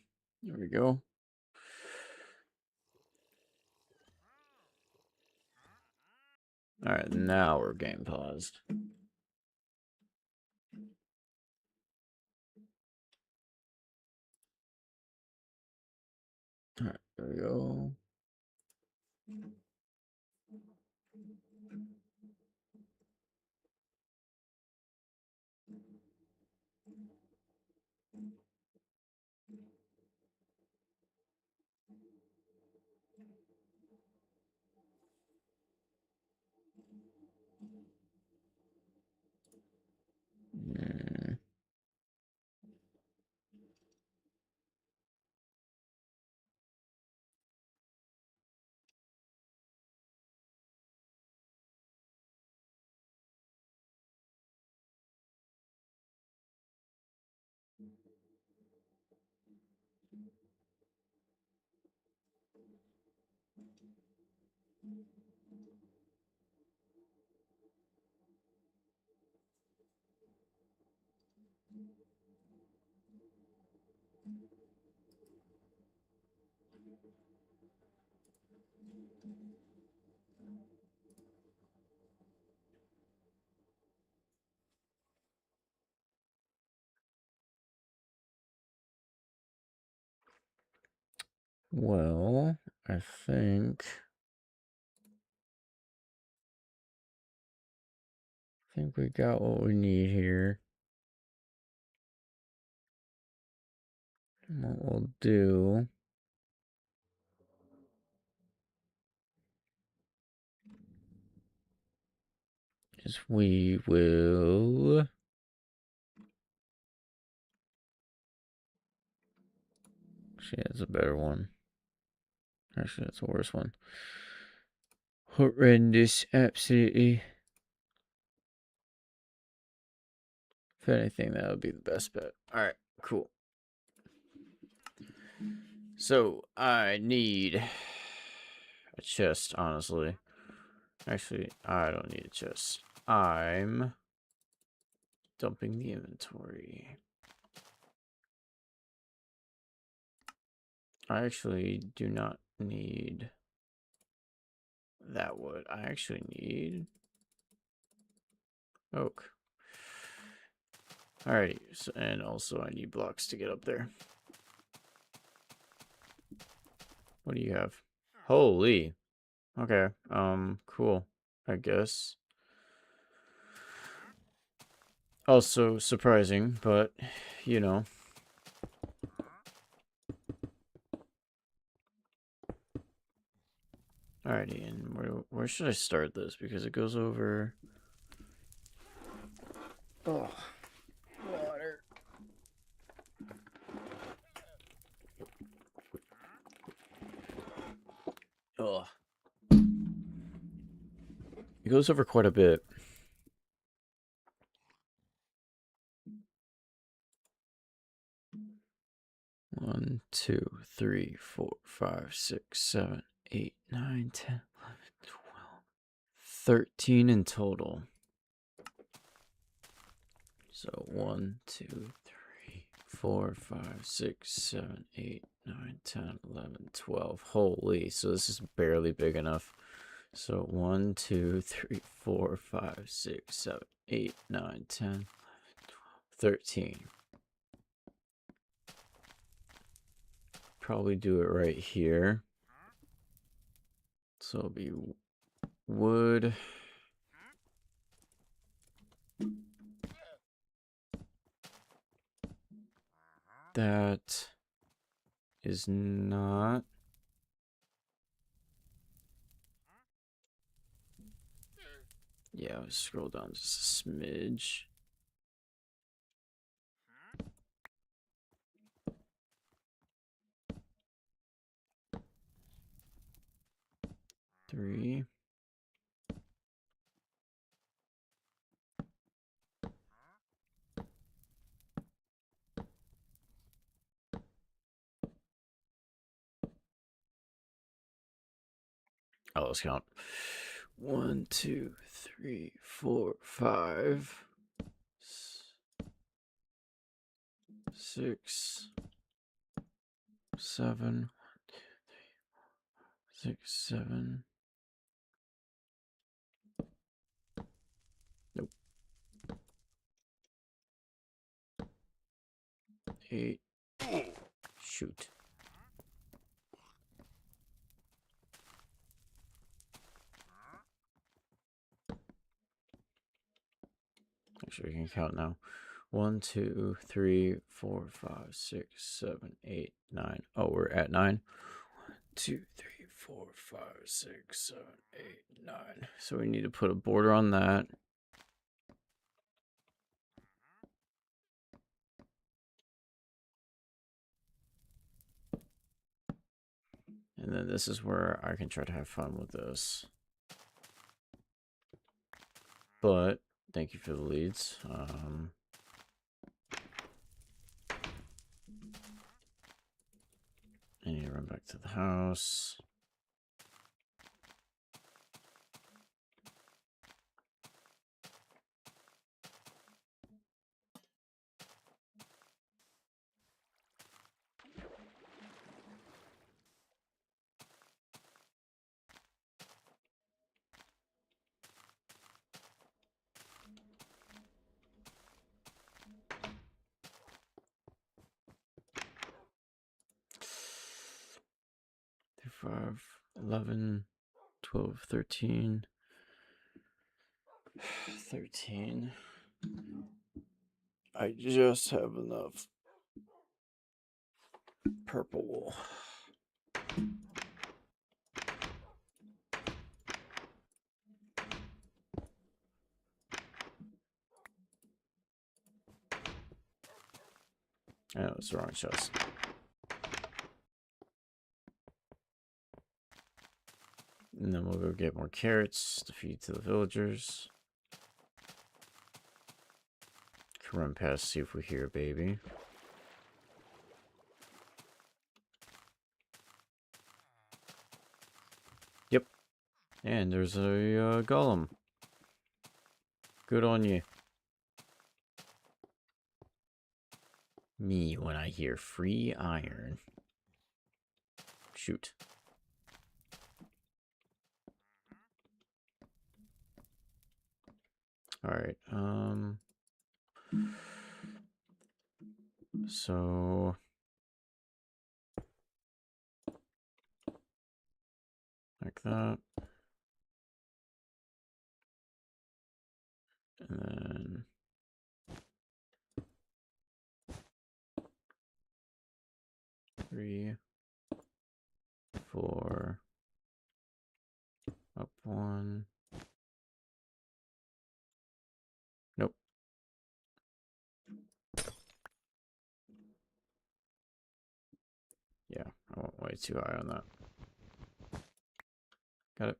there we go. Alright, now we're game paused. Alright, there we go. Well, I think we got what we need here. And what we'll do is we will... Actually, that's a better one. Actually, that's a worse one. Horrendous, absolutely. If anything, that would be the best bet. Alright, cool. So, I need a chest, honestly. Actually, I don't need a chest. I'm dumping the inventory. I actually do not need that wood. I actually need oak. Alrighty, so, and also I need blocks to get up there. What do you have? Holy. Okay, cool, I guess. Also surprising, but, you know. Alrighty, and where should I start this? Because it goes over... Oh, water. Oh. It goes over quite a bit. One, 2, 3, 4, 5, 6, 7, 8, 9, 10, 11, 12, 13 in total. So 1, 2, 3, 4, 5, 6, 7, 8, 9, 10, 11, 12. Holy, so this is barely big enough. So 1, 2, 3, 4, 5, 6, 7, 8, 9, 10, 11, 12, 13. Probably do it right here. So it'll be wood. That is not... Yeah, I'll scroll down just a smidge. Three. Oh, let's count. 1, 2, 3, 4, 5, 6, 7, 6, 7. Nope. 8. Shoot. Actually, we can count now. 1, 2, 3, 4, 5, 6, 7, 8, 9. Oh, we're at 9. 1, 2, 3, 4, 5, 6, 7, 8, 9. So we need to put a border on that. And then this is where I can try to have fun with this. But thank you for the leads. I need to run back to the house. Five, 11, 12, 13. 13. I just have enough purple wool. Oh, it's the wrong chest. And then we'll go get more carrots to feed to the villagers. Can run past, see if we hear a baby. Yep. And there's a golem. Good on you. Me when I hear free iron. Shoot. Alright, so like that. And then 3, 4, up 1. Nope. Yeah, I went way too high on that. Got it.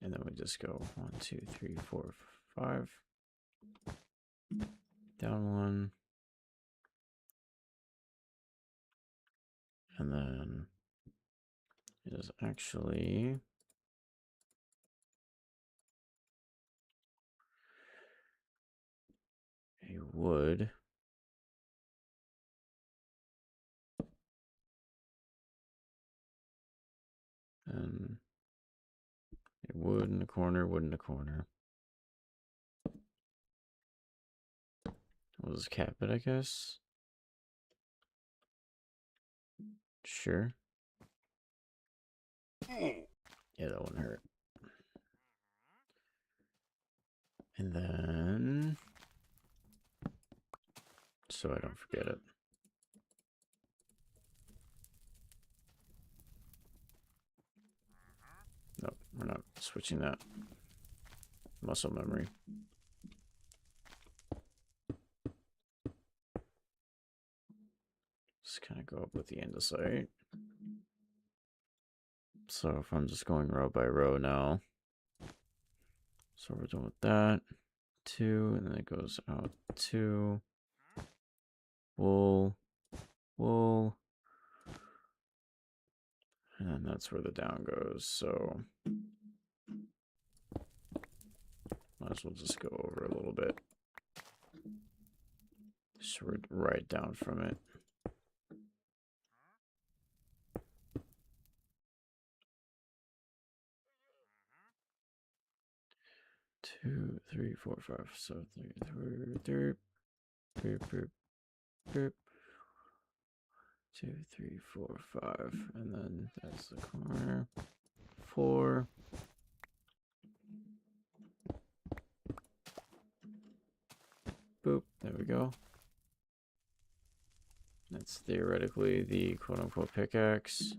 And then we just go 1, 2, 3, 4, 5. Down 1. And then it is actually a wood. And a wood in the corner, wood in the corner. We'll just cap it, I guess. Sure. Yeah, that wouldn't hurt. And then, so I don't forget it. Nope, we're not switching that. Muscle memory. Just kind of go up with the andesite. So if I'm just going row by row now. So we're done with that. 2, and then it goes out 2. Wool. Wool. And then that's where the down goes, so might as well just go over a little bit. So we're right down from it. Two, 3, 4, 5. So 3, 2, 3, 4, 5, and then that's the corner. 4. Boop. There we go. That's theoretically the quote-unquote pickaxe.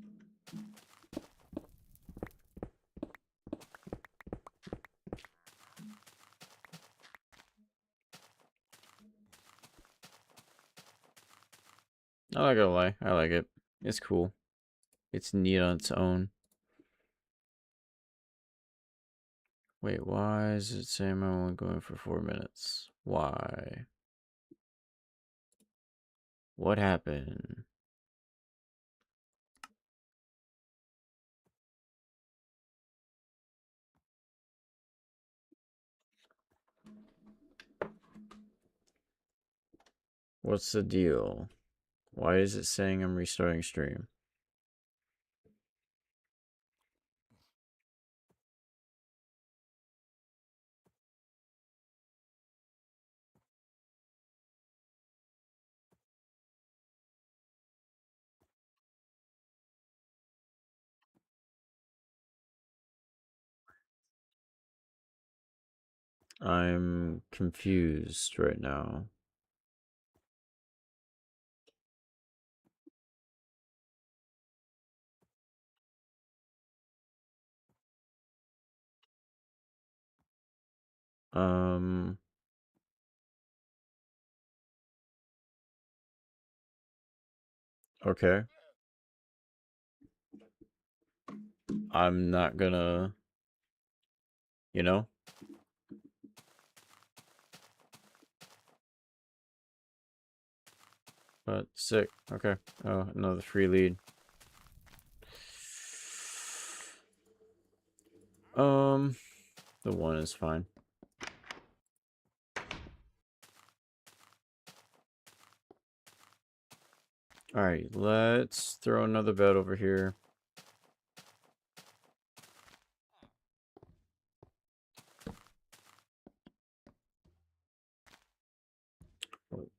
I'm not gonna lie, I like it. It's cool. It's neat on its own. Wait, why is it saying I'm only going for 4 minutes? Why? What happened? What's the deal? Why is it saying I'm restarting stream? I'm confused right now. Um, Okay. I'm not gonna, you know? But sick. Okay. Oh, another free lead. The one is fine. Alright, let's throw another bed over here.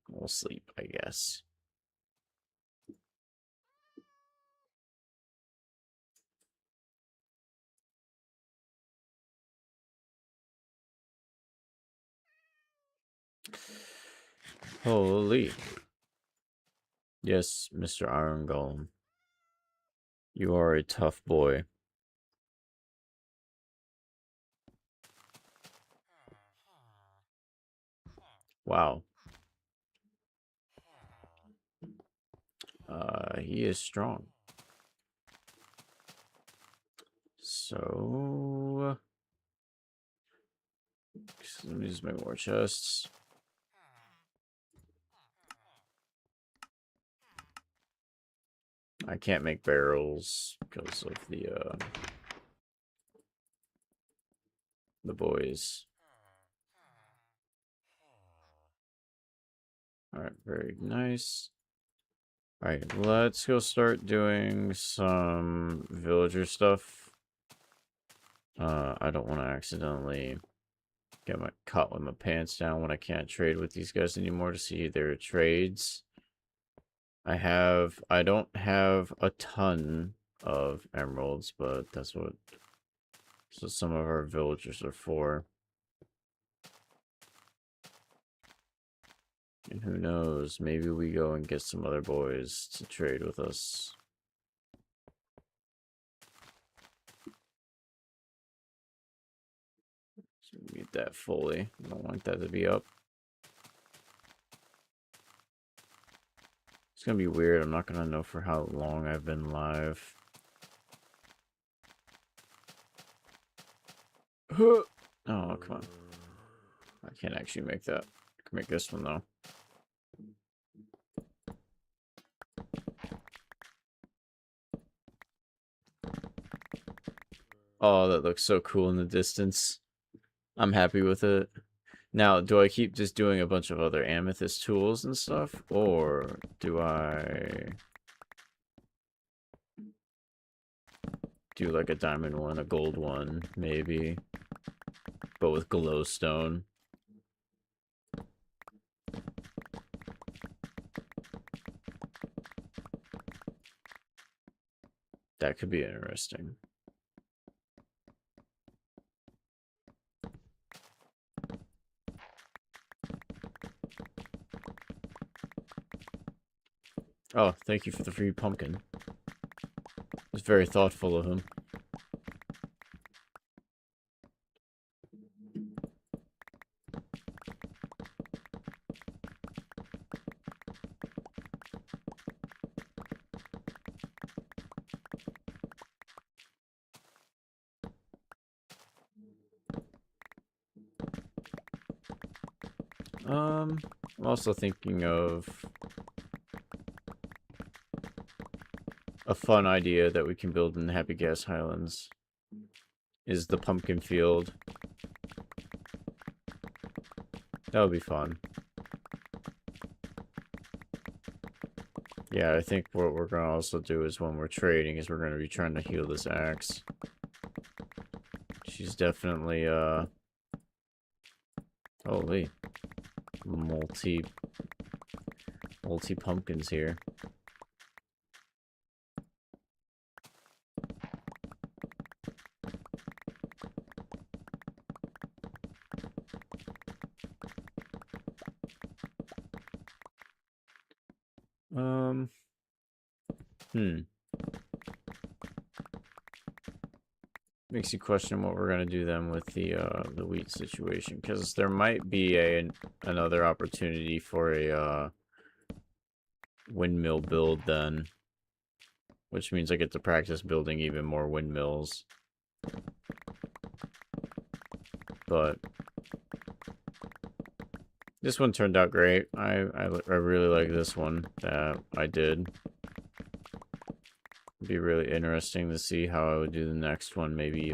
We'll sleep, I guess. Holy. Yes, Mr. Iron Golem. You are a tough boy. Wow. He is strong. So... let me just make more chests. I can't make barrels because of the boys. Alright, very nice. Alright, let's go start doing some villager stuff. I don't want to accidentally get caught with my pants down when I can't trade with these guys anymore to see their trades. I don't have a ton of emeralds, but that's what some of our villagers are for. And who knows, maybe we go and get some other boys to trade with us. So mute that fully. I don't want that to be up. It's gonna be weird. I'm not gonna know for how long I've been live. Oh, come on. I can't actually make that. I can make this one, though. Oh, that looks so cool in the distance. I'm happy with it. Now, do I keep just doing a bunch of other amethyst tools and stuff? Or do I do like a diamond one, a gold one, maybe? But with glowstone. That could be interesting. Oh, thank you for the free pumpkin. It's very thoughtful of him. I'm also thinking of a fun idea that we can build in the Happy Gas Highlands is the pumpkin field. That would be fun. Yeah, I think what we're going to also do is when we're trading is we're going to be trying to heal this axe. She's definitely, holy, multi pumpkins here. Makes you question what we're gonna do then with the wheat situation, because there might be another opportunity for windmill build then, which means I get to practice building even more windmills. But this one turned out great. I really like this one that I did. It'd be really interesting to see how I would do the next one. Maybe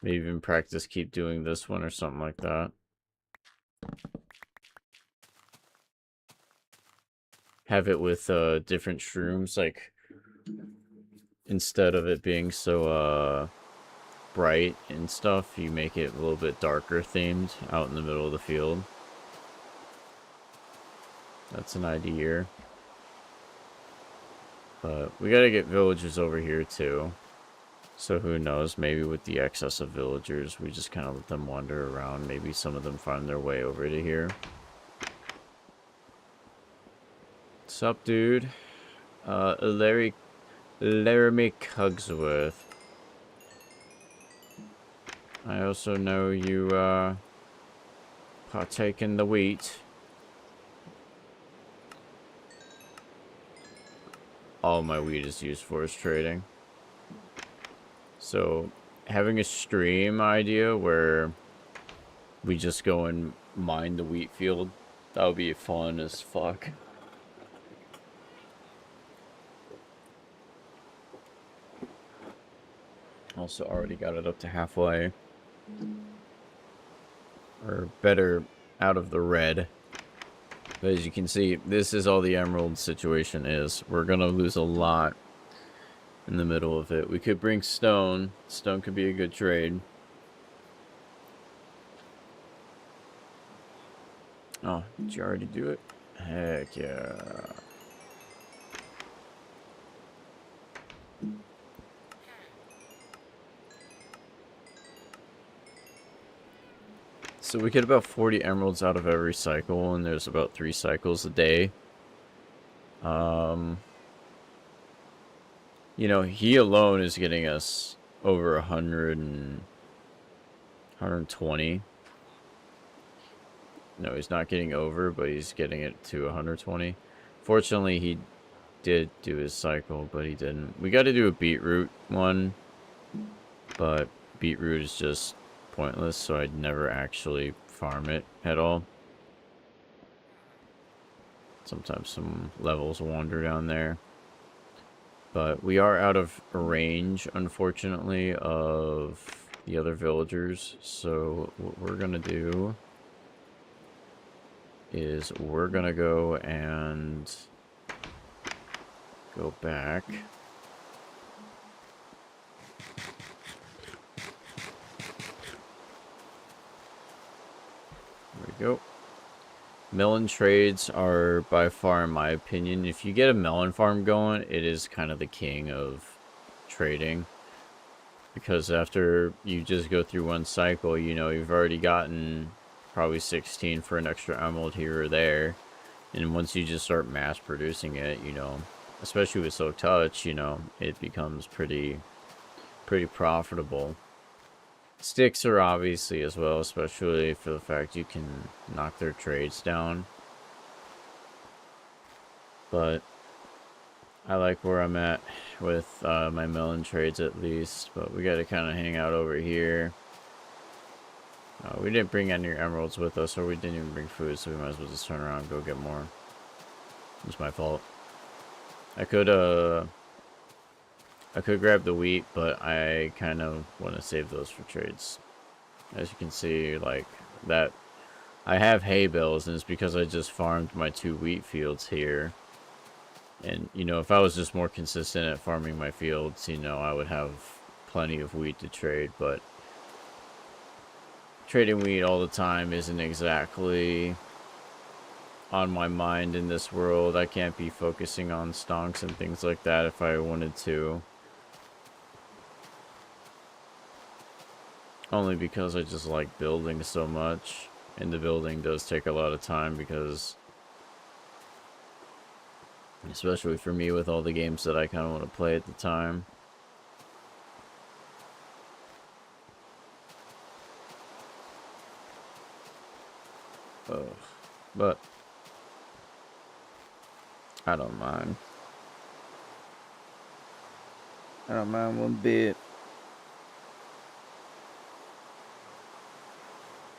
even practice keep doing this one or something like that. Have it with different shrooms, like instead of it being so bright and stuff, you make it a little bit darker themed out in the middle of the field. That's an idea. But we gotta get villagers over here too. So who knows, maybe with the excess of villagers, we just kind of let them wander around. Maybe some of them find their way over to here. What's up, dude? Laramie Cugsworth. I also know you, partake in the wheat. All my wheat is used for is trading. So, having a stream idea where we just go and mine the wheat field, that would be fun as fuck. Also already got it up to halfway. Or better, out of the red. But as you can see, this is all the emerald situation is. We're gonna lose a lot in the middle of it. We could bring stone. Stone could be a good trade. Oh, did you already do it? Heck yeah. So we get about 40 emeralds out of every cycle, and there's about 3 cycles a day. You know, he alone is getting us over 120. No, he's not getting over, but he's getting it to 120. Fortunately, he did do his cycle, but he didn't. We got to do a beetroot one, but beetroot is just pointless, so I'd never actually farm it at all. Sometimes some levels wander down there. But we are out of range, unfortunately, of the other villagers. So what we're going to do is we're going to go and go back. There we go. Melon trades are by far, in my opinion, if you get a melon farm going, it is kind of the king of trading. Because after you just go through one cycle, you know, you've already gotten probably 16 for an extra emerald here or there. And once you just start mass producing it, you know, especially with Silk Touch, you know, it becomes pretty profitable. Sticks are obviously as well, especially for the fact you can knock their trades down. But I like where I'm at with my melon trades at least. But we got to kind of hang out over here. We didn't bring any emeralds with us, or we didn't even bring food, so we might as well just turn around and go get more. It's my fault. I could grab the wheat, but I kind of want to save those for trades. As you can see, like, that I have hay bales, and it's because I just farmed my 2 wheat fields here. And, you know, if I was just more consistent at farming my fields, you know, I would have plenty of wheat to trade, but trading wheat all the time isn't exactly on my mind in this world. I can't be focusing on stonks and things like that if I wanted to. Only because I just like building so much. And the building does take a lot of time because, especially for me with all the games that I kind of want to play at the time. But I don't mind. I don't mind one bit.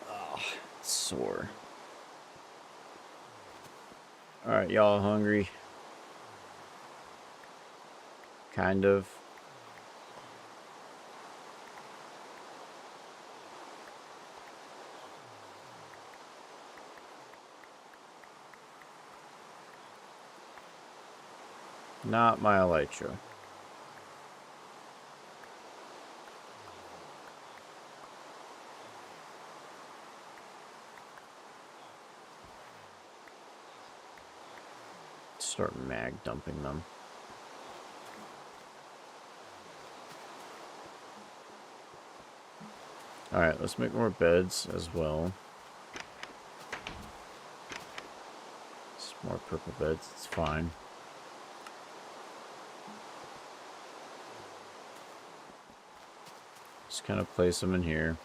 Oh, it's sore. Alright, y'all hungry? Kind of. Not my elytra. Start mag dumping them. Alright, let's make more beds as well. Some more purple beds, it's fine. Just kind of place them in here.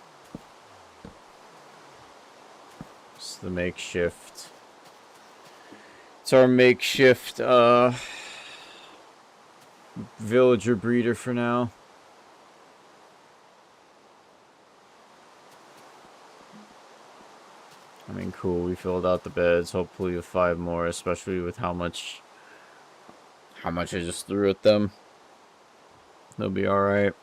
It's the makeshift. It's our makeshift villager breeder for now. I mean, cool, we filled out the beds, hopefully with 5 more, especially with how much I just threw at them. They'll be alright.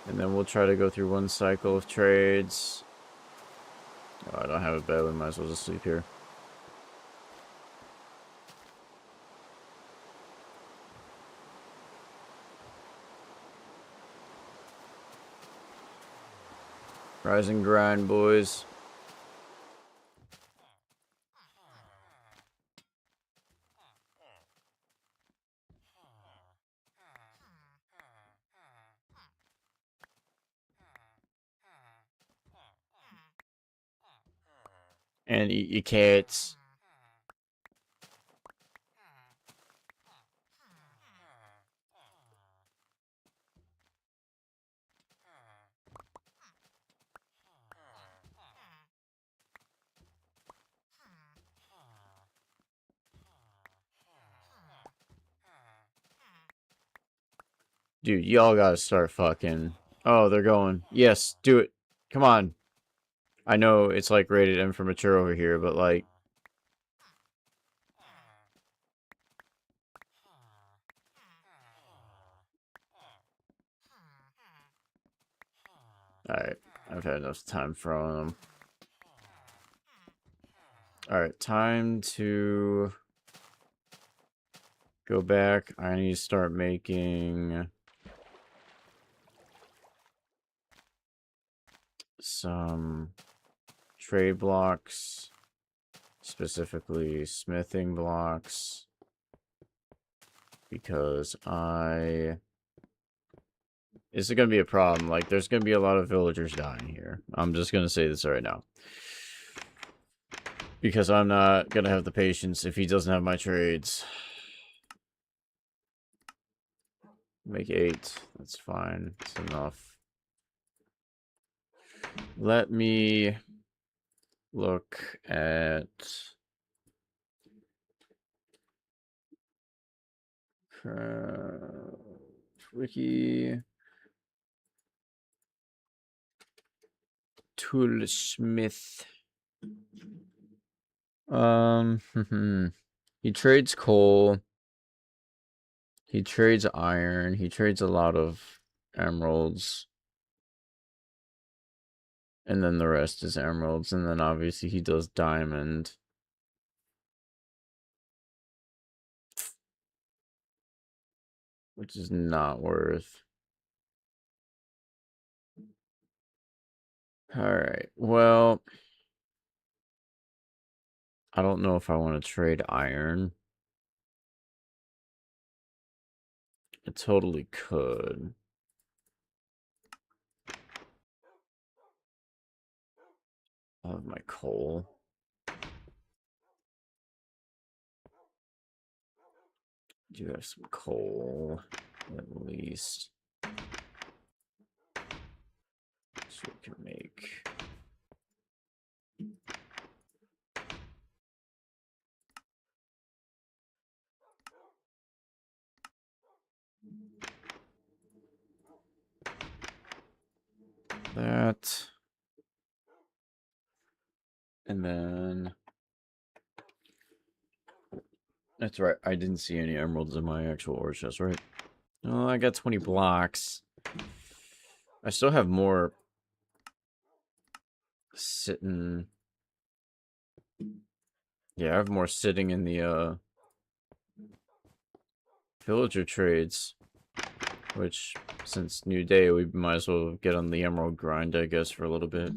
And then we'll try to go through one cycle of trades. Oh, I don't have a bed, we might as well just sleep here. Rise and grind, boys. And eat your cats. Dude, y'all gotta start fucking... Oh, they're going. Yes, do it. Come on. I know it's like rated M for mature over here, but like... Alright, I've had enough time throwing them. Alright, time to... go back. I need to start making... some... trade blocks. Specifically, smithing blocks. Because this is going to be a problem. Like, there's going to be a lot of villagers dying here. I'm just going to say this right now. Because I'm not going to have the patience if he doesn't have my trades. Make 8. That's fine. That's enough. Let me look at... Wiki... Toolsmith. He trades coal. He trades iron. He trades a lot of emeralds. And then the rest is emeralds. And then obviously he does diamond. Which is not worth. Alright, well... I don't know if I want to trade iron. I totally could. I have my coal. Do have some coal, at least. So we can make... that. And then... That's right, I didn't see any emeralds in my actual ore chest, right? Oh, I got 20 blocks. I still have more sitting... Yeah, I have more sitting in the, villager trades. Which, since New Day, we might as well get on the emerald grind, I guess, for a little bit.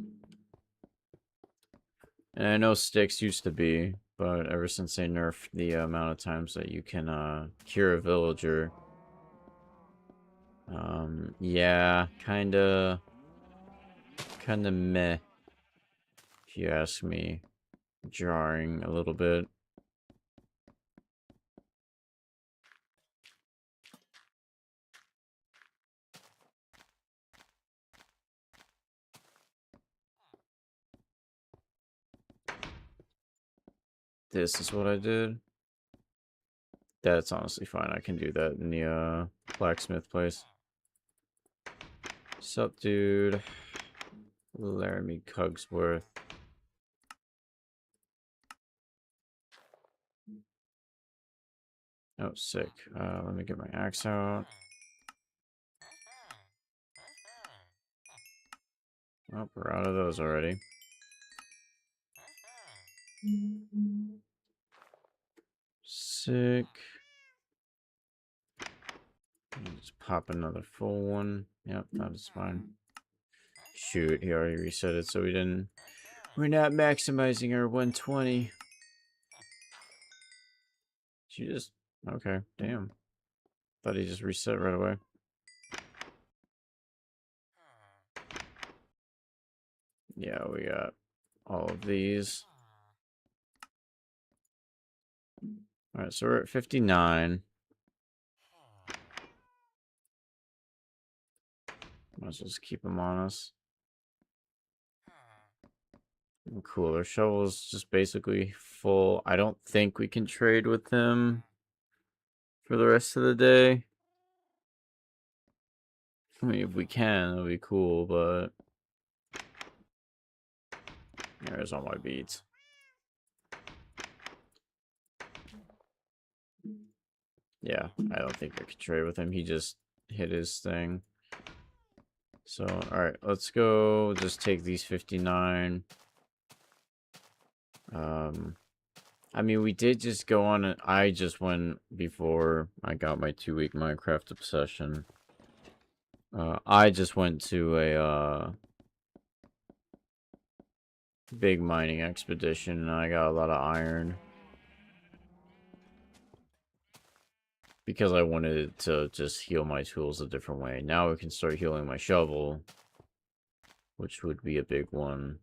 And I know sticks used to be, but ever since they nerfed the amount of times that you can, cure a villager... yeah, kinda meh, if you ask me. Jarring a little bit. This is what I did. That's honestly fine. I can do that in the blacksmith place. Sup, dude? Laramie Cogsworth. Oh, sick. Let me get my axe out. Oh, we're out of those already. Sick. Just pop another full one. Yep, that is fine. Shoot, he already reset it, so we didn't... We're not maximizing our 120. She just... Okay, damn. Thought he just reset right away. Yeah, we got all of these. Alright, so we're at 59. Might as well just keep them on us. Cool, our shovel's just basically full. I don't think we can trade with him for the rest of the day. I mean, if we can, that'll be cool, but... There's all my beads. Yeah, I don't think I could trade with him. He just hit his thing. So, alright, let's go just take these 59. I mean, we did just go on it. I just went before I got my 2-week Minecraft obsession. I just went to a, big mining expedition, and I got a lot of iron. Because I wanted to just heal my tools a different way. Now we can start healing my shovel, which would be a big one.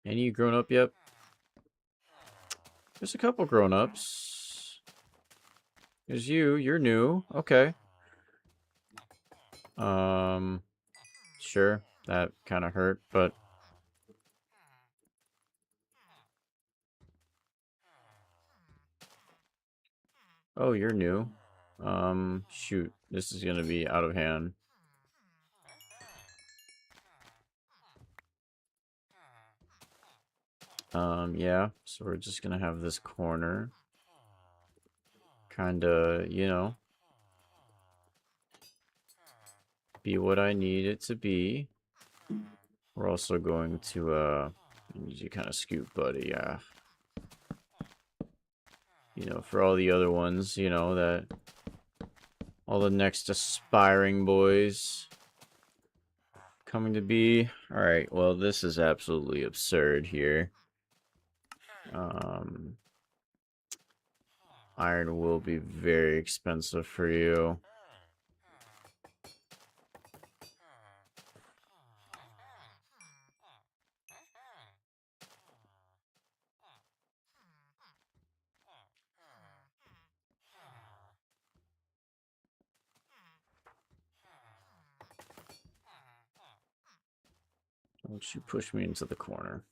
Any of you grown up yet? There's a couple grown-ups. There's you. You're new. Okay. Sure. That kind of hurt, but... Oh, you're new. Shoot. This is gonna be out of hand. Yeah. So we're just gonna have this corner. Kinda, you know... be what I need it to be. We're also going to, I need you kind of scoot, buddy, yeah. You know, for all the other ones, you know, that... all the next aspiring boys coming to be. Alright, well, this is absolutely absurd here. Iron will be very expensive for you. Don't you push me into the corner.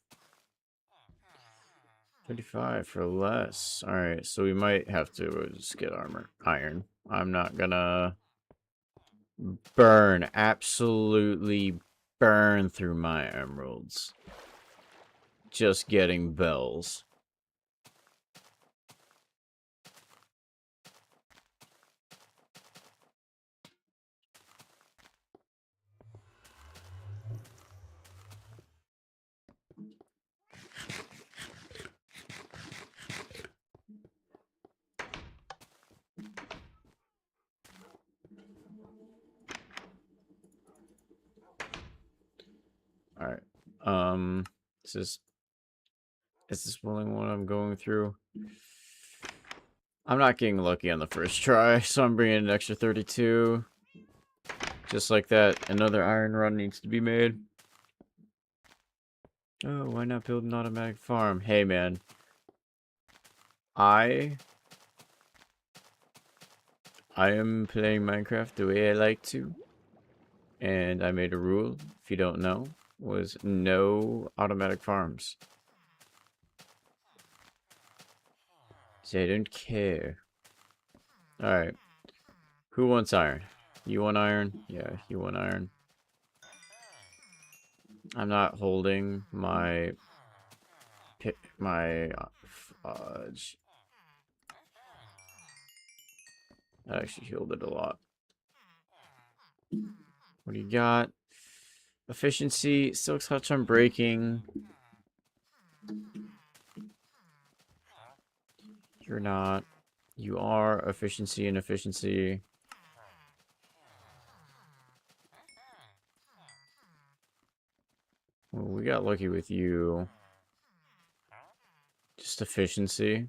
55 for less. Alright, so we might have to just get iron. I'm not gonna absolutely burn through my emeralds. Just getting bells. Alright. Is this willing what I'm going through? I'm not getting lucky on the first try, so I'm bringing an extra 32. Just like that, another iron run needs to be made. Oh, why not build an automatic farm? Hey, man. I am playing Minecraft the way I like to. And I made a rule, if you don't know, was no automatic farms. So I don't care. Alright. Who wants iron? You want iron? Yeah, you want iron. I'm not holding my fudge. That actually healed it a lot. What do you got? Efficiency, silk touch on breaking. You're not. You are efficiency and efficiency. Well, we got lucky with you. Just efficiency.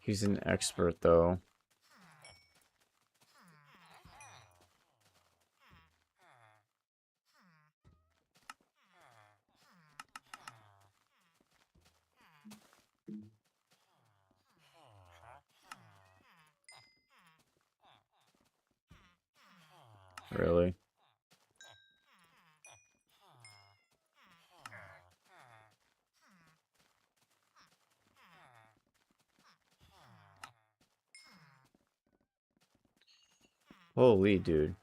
He's an expert, though. Really? Holy dude.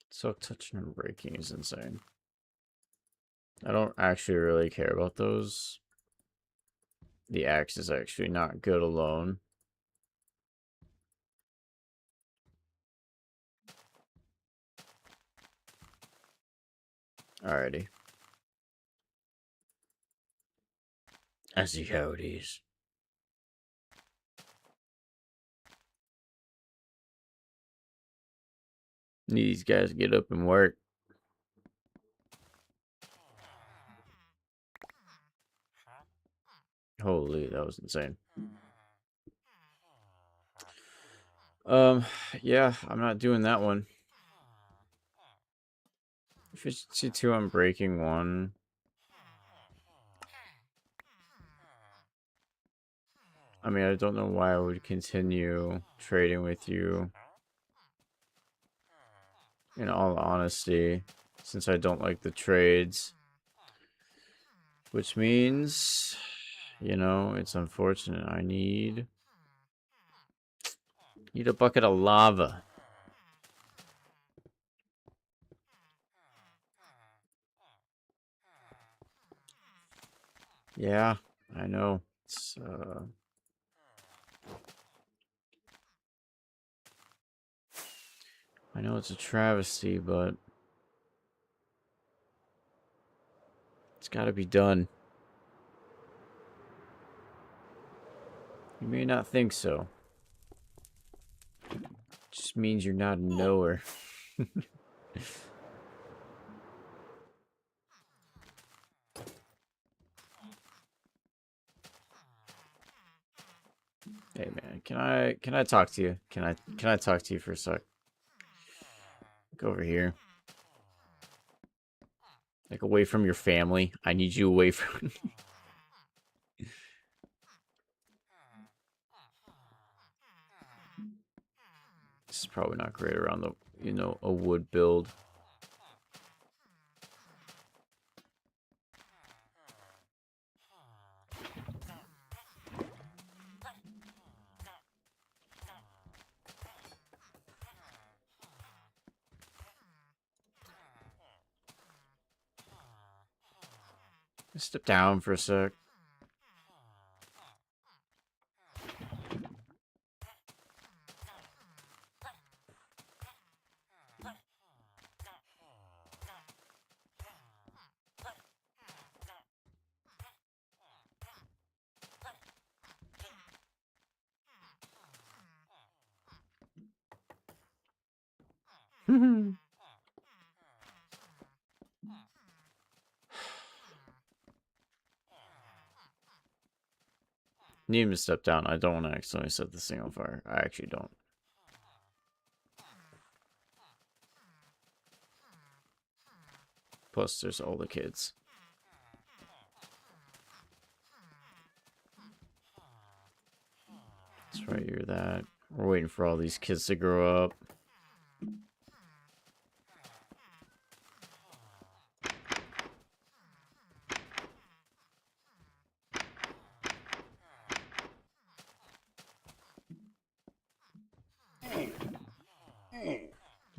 Silk touching and breaking is insane. I don't actually really care about those. The axe is actually not good alone. Alrighty. I see how it is. Need these guys to get up and work. Holy, that was insane. Yeah, I'm not doing that one. Efficiency 2 on breaking 1. I mean, I don't know why I would continue trading with you. In all honesty, since I don't like the trades. Which means, you know, it's unfortunate. I need a bucket of lava. Yeah, I know. It's, I know it's a travesty, but it's got to be done. You may not think so. It just means you're not a knower. Hey man, can I talk to you? Can I talk to you for a sec? Go over here. Like away from your family. I need you away from This is probably not great around the, you know, a wood build. Step down for a sec. Need him to step down. I don't want to accidentally set this thing on fire. I actually don't. Plus, there's all the kids. That's right, you're that. We're waiting for all these kids to grow up.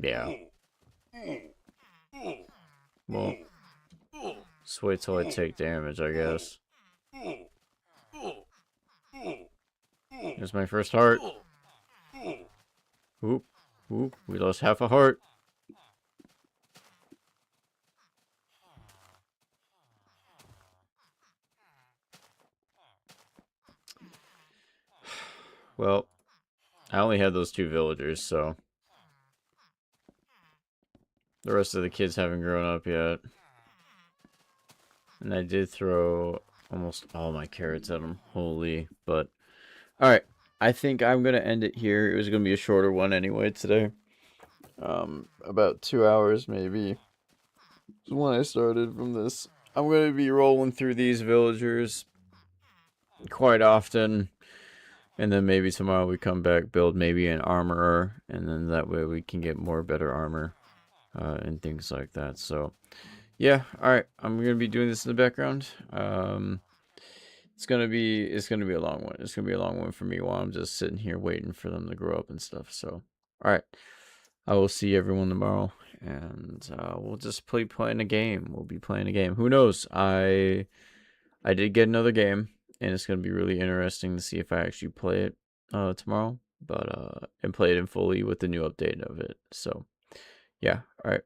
Yeah. Well, just wait till I take damage, I guess. Here's my first heart. Oop. Oop. We lost half a heart. Well, I only had those 2 villagers, so the rest of the kids haven't grown up yet. And I did throw almost all my carrots at them. Holy. But, alright. I think I'm going to end it here. It was going to be a shorter one anyway today. About 2 hours maybe. Is when I started from this. I'm going to be rolling through these villagers quite often. And then maybe tomorrow we come back, build maybe an armorer, and then that way we can get more better armor and things like that. So, yeah, all right, I'm gonna be doing this in the background. It's gonna be a long one. It's gonna be a long one for me while I'm just sitting here waiting for them to grow up and stuff. So, all right, I will see everyone tomorrow, and we'll just playing a game. We'll be playing a game. Who knows? I did get another game. And it's going to be really interesting to see if I actually play it tomorrow. But and play it in fully with the new update of it. So, yeah. All right.